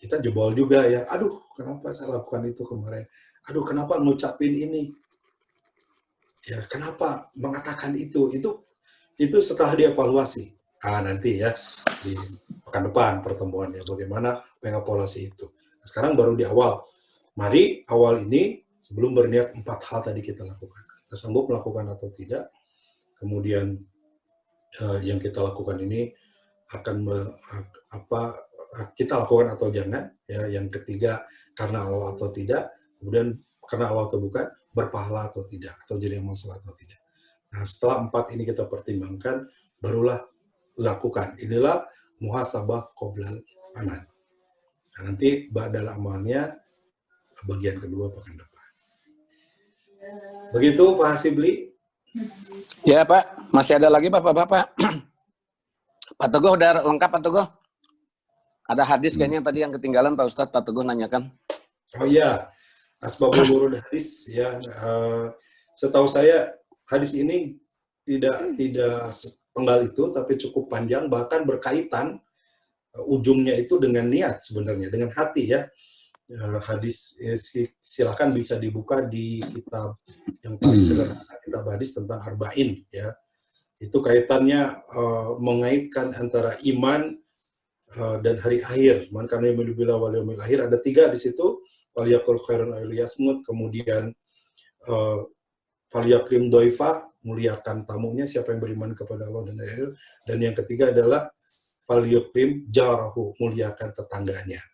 kita jebol juga ya. Aduh, kenapa saya lakukan itu kemarin? Aduh, kenapa ngucapin ini? Ya, kenapa mengatakan itu? Itu setelah dievaluasi. Nanti ya di pekan depan pertemuannya bagaimana mengevaluasi itu. Sekarang baru di awal. Mari awal ini sebelum berniat 4 hal tadi kita lakukan. Kita sanggup melakukan atau tidak. Kemudian yang kita lakukan ini akan kita lakukan atau jangan. Ya, yang ketiga karena Allah atau tidak. Kemudian karena Allah atau bukan, berpahala atau tidak, atau jadi amal soleh atau tidak. Nah, setelah 4 ini kita pertimbangkan, barulah lakukan. Inilah muhasabah qoblal amal. Nah, nanti ba'dal amalnya bagian kedua pekan depan. Begitu Pak Hasibli. Ya Pak, masih ada lagi Bapak-Bapak. Pak Teguh udah lengkap Pak Teguh? Ada hadis kayaknya tadi yang ketinggalan Pak Ustadz, Pak Teguh nanyakan. Oh iya, asbabul wurud hadis ya. Setahu saya hadis ini tidak penggal itu, tapi cukup panjang, bahkan berkaitan ujungnya itu dengan niat sebenarnya, dengan hati ya. Hadis silakan bisa dibuka di kitab yang paling sederhana, kitab hadis tentang arba'in ya. Itu kaitannya mengaitkan antara iman dan hari akhir. Man kana yu'minu billahi wal yawmil akhir, ada 3 di situ. Falyakul khairan aw liyasmut, kemudian falyakrim doifa, muliakan tamunya, siapa yang beriman kepada Allah dan hari akhir. Dan yang ketiga adalah falyakrim jarahu, muliakan tetangganya.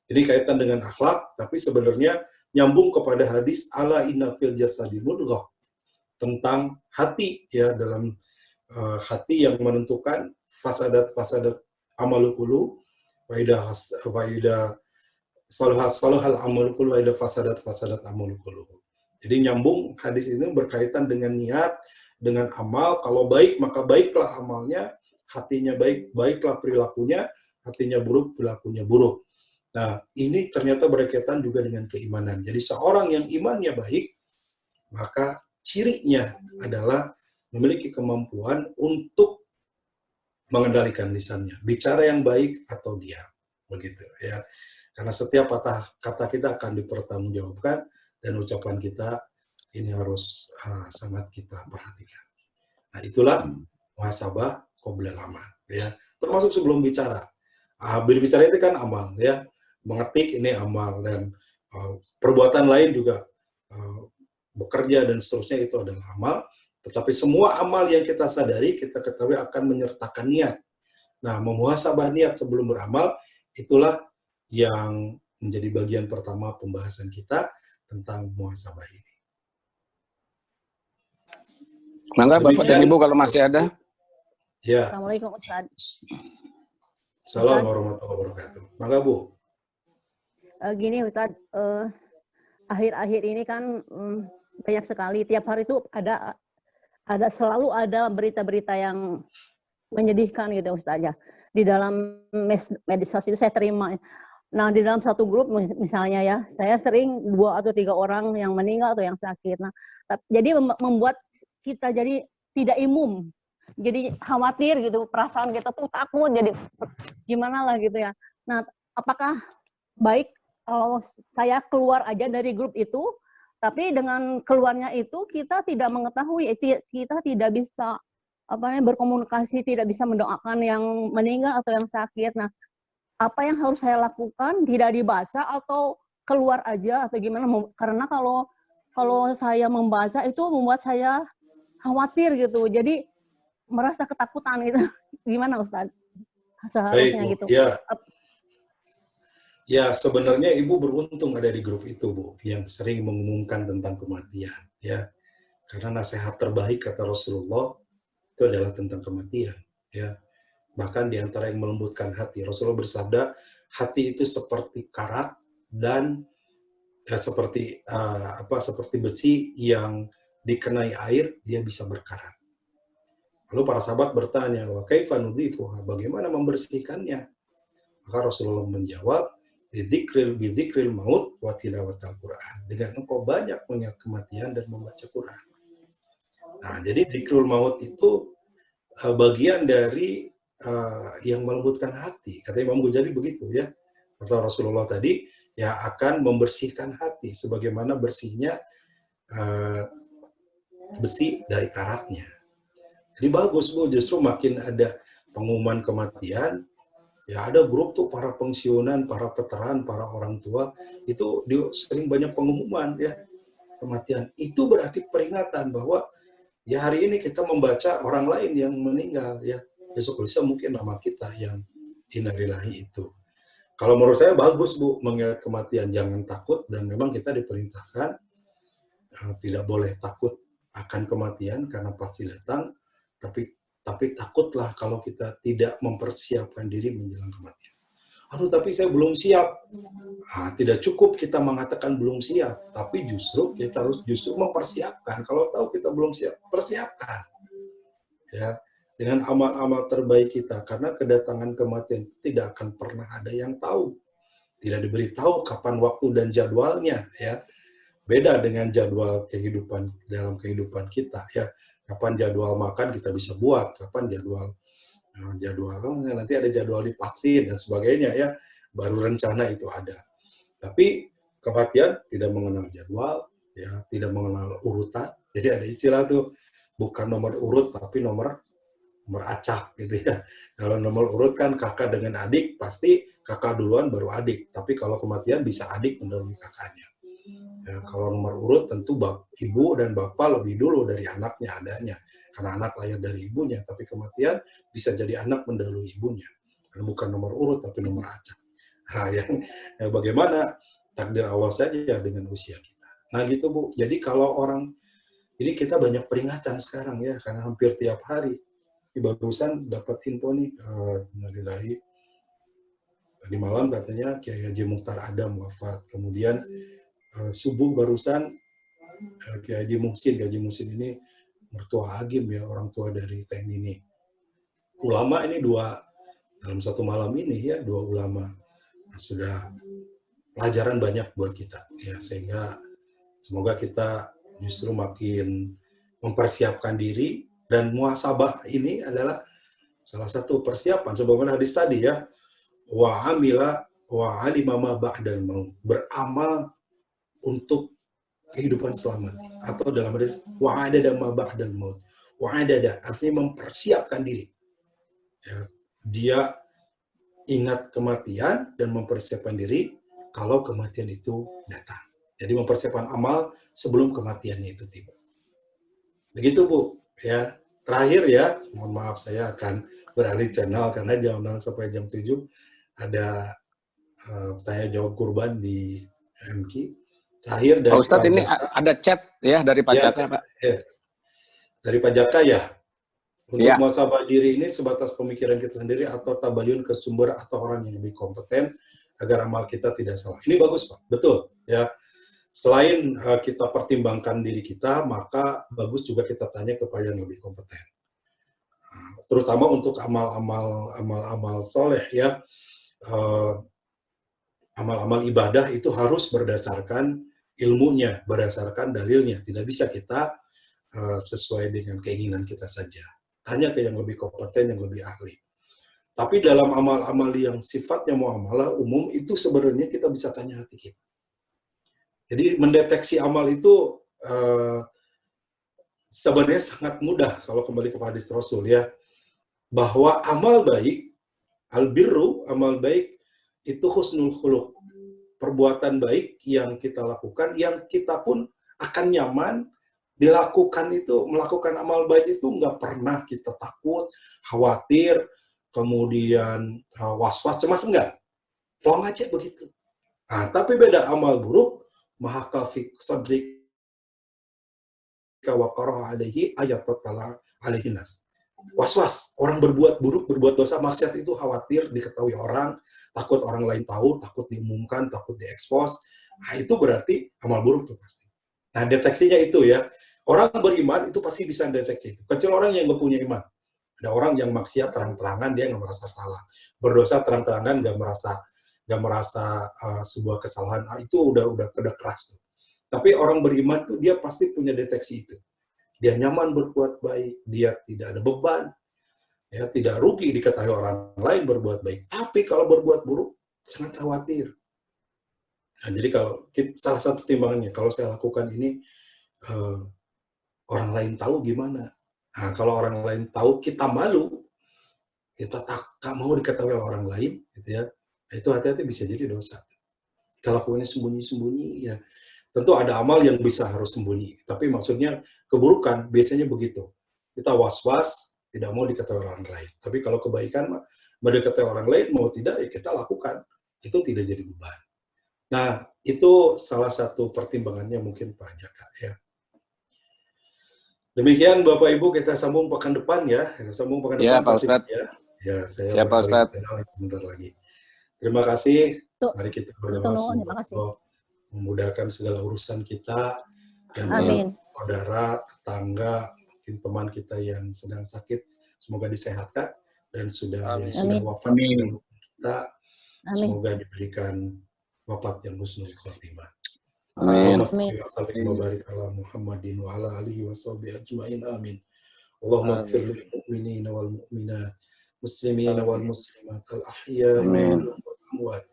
Jadi kaitan dengan akhlak, tapi sebenarnya nyambung kepada hadis ala inna fil jasadi mudghah, tentang hati ya, dalam hati yang menentukan fasadat amalul qulub wa idza salahal amalul qulub wa idza fasadat amalul qulub. Jadi nyambung hadis ini berkaitan dengan niat, dengan amal. Kalau baik maka baiklah amalnya, hatinya baik, baiklah perilakunya, hatinya buruk, perilakunya buruk. Nah, ini ternyata berkaitan juga dengan keimanan. Jadi seorang yang imannya baik, maka cirinya adalah memiliki kemampuan untuk mengendalikan lisannya, bicara yang baik atau diam, begitu ya. Karena setiap kata kita akan dipertanggungjawabkan, dan ucapan kita ini harus sangat kita perhatikan. Nah, itulah muhasabah qoblal amal ya, termasuk sebelum bicara. Berbicara itu kan amal ya, mengetik ini amal, dan perbuatan lain juga bekerja dan seterusnya itu adalah amal. Tetapi semua amal yang kita sadari, kita ketahui akan menyertakan niat. Nah, memuhasabah niat sebelum beramal, itulah yang menjadi bagian pertama pembahasan kita tentang muhasabah ini. Mangga Bapak dan Ibu kalau masih ada. Ya. Assalamualaikum Ustaz. Assalamualaikum warahmatullahi wabarakatuh. Mangga Bu. Gini Ustaz, akhir-akhir ini kan banyak sekali, tiap hari itu selalu ada berita-berita yang menyedihkan gitu Ustaz ya. Di dalam medsos itu saya terima. Nah, di dalam satu grup misalnya ya, saya sering 2 atau 3 orang yang meninggal atau yang sakit. Nah, jadi membuat kita jadi tidak imum. Jadi khawatir gitu, perasaan kita tuh takut, jadi gimana lah gitu ya. Nah, apakah baik kalau saya keluar aja dari grup itu, tapi dengan keluarnya itu kita tidak mengetahui, kita tidak bisa berkomunikasi, tidak bisa mendoakan yang meninggal atau yang sakit. Nah, apa yang harus saya lakukan? Tidak dibaca atau keluar aja atau gimana? Karena kalau saya membaca itu membuat saya khawatir gitu. Jadi merasa ketakutan gitu. Gimana Ustaz? Seharusnya Baik, gitu. Ya. Ya, sebenarnya Ibu beruntung ada di grup itu, Bu, yang sering mengumumkan tentang kematian, ya. Karena nasihat terbaik kata Rasulullah itu adalah tentang kematian, ya. Bahkan di antara yang melembutkan hati, Rasulullah bersabda, hati itu seperti karat dan seperti besi yang dikenai air, dia bisa berkarat. Lalu para sahabat bertanya, wa kaifa nudhifuha, bagaimana membersihkannya? Maka Rasulullah menjawab, bidzikril maut wa tilawatil Quran. Dengan engkau banyak mengingat kematian dan membaca Quran. Nah, jadi dzikrul maut itu bagian dari yang melembutkan hati. Kata Imam Ghazali begitu ya. Kata Rasulullah tadi, ya akan membersihkan hati sebagaimana bersihnya besi dari karatnya. Jadi bagus Bu, justru makin ada pengumuman kematian, ya ada grup tuh para pensiunan, para veteran, para orang tua, itu sering banyak pengumuman ya kematian. Itu berarti peringatan bahwa ya hari ini kita membaca orang lain yang meninggal ya. Besok lusa mungkin nama kita yang innalillahi itu. Kalau menurut saya bagus Bu, mengingat kematian, jangan takut, dan memang kita diperintahkan tidak boleh takut akan kematian karena pasti datang, tapi takutlah kalau kita tidak mempersiapkan diri menjelang kematian. aduh tapi saya belum siap. Nah, tidak cukup kita mengatakan belum siap, tapi justru kita harus mempersiapkan. Kalau tahu kita belum siap, persiapkan. Ya, dengan amal-amal terbaik kita, karena kedatangan kematian itu tidak akan pernah ada yang tahu. Tidak diberitahu kapan waktu dan jadwalnya, ya. Beda dengan jadwal kehidupan dalam kehidupan kita, ya. Kapan jadwal makan kita bisa buat, kapan jadwal nanti ada jadwal divaksin dan sebagainya, ya. Baru rencana itu ada. Tapi kematian tidak mengenal jadwal, ya, tidak mengenal urutan. Jadi ada istilah tuh, bukan nomor urut tapi nomor acak gitu ya. Kalau nomor urut kan kakak dengan adik, pasti kakak duluan baru adik. Tapi kalau kematian bisa adik mendahului kakaknya. Ya, kalau nomor urut tentu ibu dan bapak lebih dulu dari anaknya adanya. Karena anak lahir dari ibunya, tapi kematian bisa jadi anak mendahului ibunya. Karena bukan nomor urut tapi nomor acak. Nah, yang bagaimana takdir Allah saja dengan usia kita. Nah gitu Bu. Jadi kalau orang, ini kita banyak peringatan sekarang ya, karena hampir tiap hari. Barusan dapat info nih, tadi malam katanya Kiai Haji Mukhtar Adam wafat. Kemudian subuh barusan Kiai Haji Muhsin ini mertua Agim ya, orang tua dari TNI ini. Ulama ini dalam satu malam ini ya, 2 ulama. Sudah pelajaran banyak buat kita ya, sehingga semoga kita justru makin mempersiapkan diri, dan muhasabah ini adalah salah satu persiapan sebagaimana hadis tadi ya, wa amila wa alima ma ba'dal maut, beramal untuk kehidupan setelah mati, atau dalam hadis wa adada ma ba'dal maut, wa adada artinya mempersiapkan diri ya, dia ingat kematian dan mempersiapkan diri kalau kematian itu datang. Jadi mempersiapkan amal sebelum kematiannya itu tiba. Begitu Bu. Ya, terakhir ya, mohon maaf saya akan beralih channel karena jam 6 sampai jam 7 ada tanya jawab kurban di MQ. Terakhir dari Pak Ustadz, ini ada chat ya dari Pak Jaka, Pak. Yes. Dari Pak Jaka ya. Untuk Ya. muhasabah diri ini sebatas pemikiran kita sendiri atau tabayun ke sumber atau orang yang lebih kompeten agar amal kita tidak salah. Ini bagus Pak, betul ya. Selain kita pertimbangkan diri kita, maka bagus juga kita tanya kepada yang lebih kompeten. Terutama untuk amal-amal soleh ya, amal-amal ibadah itu harus berdasarkan ilmunya, berdasarkan dalilnya. Tidak bisa kita sesuai dengan keinginan kita saja. Tanya ke yang lebih kompeten, yang lebih ahli. Tapi dalam amal-amal yang sifatnya muamalah umum, itu sebenarnya kita bisa tanya hati kita. Jadi mendeteksi amal itu sebenarnya sangat mudah kalau kembali kepada hadis Rasul ya, bahwa amal baik, albirru, amal baik itu husnul khuluq, perbuatan baik yang kita lakukan, yang kita pun akan nyaman dilakukan itu, melakukan amal baik itu nggak pernah kita takut, khawatir, kemudian was-was, cemas, enggak. Plong aja begitu. Nah, tapi beda amal buruk, mahaka fi sadrik wa qarah alaihi ayat tatala alaihi nas. Was-was, orang berbuat buruk, berbuat dosa, maksiat itu khawatir diketahui orang, takut orang lain tahu, takut diumumkan, takut diekspos. Nah, itu berarti amal buruk tuh pasti. Nah, deteksinya itu ya. Orang beriman itu pasti bisa deteksi itu. Kecuali orang yang nggak punya iman. Ada orang yang maksiat terang-terangan, dia nggak merasa salah. Berdosa terang-terangan, nggak merasa sebuah kesalahan. Nah, itu udah kerja keras. Tapi orang beriman tuh dia pasti punya deteksi itu. Dia nyaman berbuat baik, dia tidak ada beban, ya tidak rugi diketahui orang lain berbuat baik. Tapi kalau berbuat buruk, sangat khawatir. Nah, jadi kalau salah satu timbangannya, kalau saya lakukan ini, orang lain tahu gimana? Nah, kalau orang lain tahu, kita malu, kita tak mau diketahui oleh orang lain, gitu ya. Itu hati-hati bisa jadi dosa. Kita lakukannya sembunyi-sembunyi, ya. Tentu ada amal yang bisa harus sembunyi, tapi maksudnya keburukan biasanya begitu. Kita was-was, tidak mau diketahui orang lain. Tapi kalau kebaikan, mendekati orang lain, mau tidak, ya kita lakukan. Itu tidak jadi beban. Nah, itu salah satu pertimbangannya mungkin Pak Jaka, ya. Demikian Bapak Ibu, kita sambung pekan depan ya. Kita sambung pekan depan. Ya Pak Ustadz. Ya, saya siap Pak Ustadz. sebentar lagi. Terima kasih. Tuh. Mari kita berdoa Terima semoga kasih. Allah memudahkan segala urusan kita, yang Amin. saudara, tetangga, mungkin teman kita yang sedang sakit, semoga disehatkan, dan yang sudah wafat dan kita, semoga diberikan wafat yang husnul khotimah. Amin. Allahumma shalli wa barik ala Muhammadin wa ala alihi wa sahbihi ajmain. Amin. Allahumma ighfir lil mu'minina wal mu'minat, muslimina wal muslimat, al ahya'i minhum wal amwat.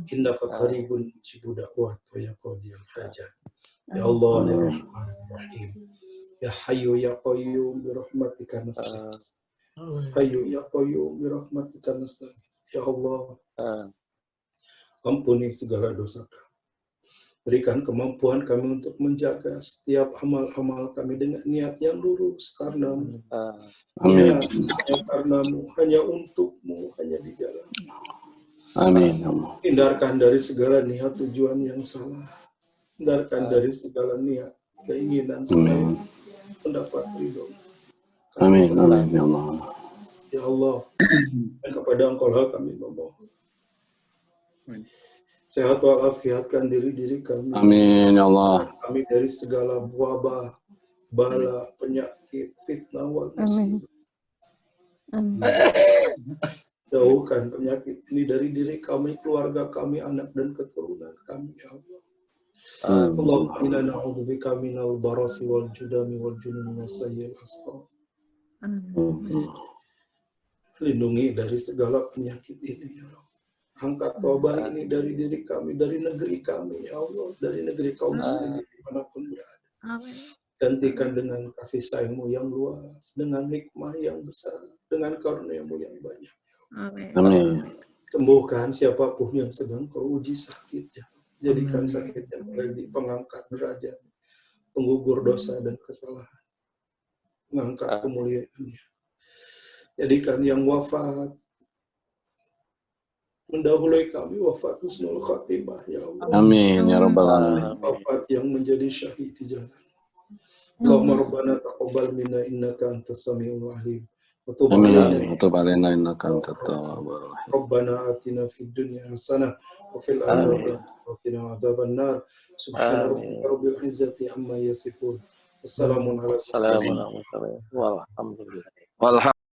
Innaka qaribun mujibud da'wat wa ya qadiyal hajat. Ya Allah, ya Rahman Rahim. Ya Hayyu ya Qayyum bi rahmatika nastaghits. Hayyu ya Qayyum bi rahmatika nastaghits. Ya Allah, ampuni segala dosa kami. Berikan kemampuan kami untuk menjaga setiap amal-amal kami dengan niat yang lurus karena-Mu. Niat karena-Mu, hanya untuk-Mu, hanya di jalan. Amin. Hindarkan dari segala niat tujuan yang salah. Hindarkan dari segala niat keinginan selain mendapat ridho. Amin. Amin. Ya Allah. Ya Allah, dan kepada Engkau lah kami memohon. Sehat walafiatkan diri kami. Amin ya Allah. Kami dari segala wabah, bala, penyakit, fitnah, wal musibah. Jauhkan penyakit ini dari diri kami, keluarga kami, anak dan keturunan kami, ya Allah. Allahumma inna na'udzubika minal barasi wal judami wal jununi wasayyil asqam. Lindungi dari segala penyakit ini, ya Allah. Angkat wabah ini dari diri kami, dari negeri kami, ya Allah, dari negeri kaum muslimin dimanapun berada. Gantikan dengan kasih sayang-Mu yang luas, dengan hikmah yang besar, dengan karunia-Mu yang banyak. Amin. Sembuhkan siapapun yang sedang Kau uji sakitnya. Jadikan sakitnya menjadi pengangkat derajat, penggugur dosa dan kesalahan, mengangkat kemuliaan-Nya. Jadikan yang wafat mendahului kami wafat husnul khatimah, ya Allah. Amin ya rabbal alamin. Wafat yang menjadi syahid di jalan. Allahumma rabbana taqabbal minna innaka antas samiul alim. Wa tub Amin. Wa tub alaina innaka antat tawwabur rahim. Rabbana atina fid dunya hasanah wa fil akhirati hasanah wa qina adzaban nar. Subhana rabbika rabbil izzati amma yasifun. Wassalamun ala Assalamualaikum warahmatullahi wabarakatuh. Walhamdulillah.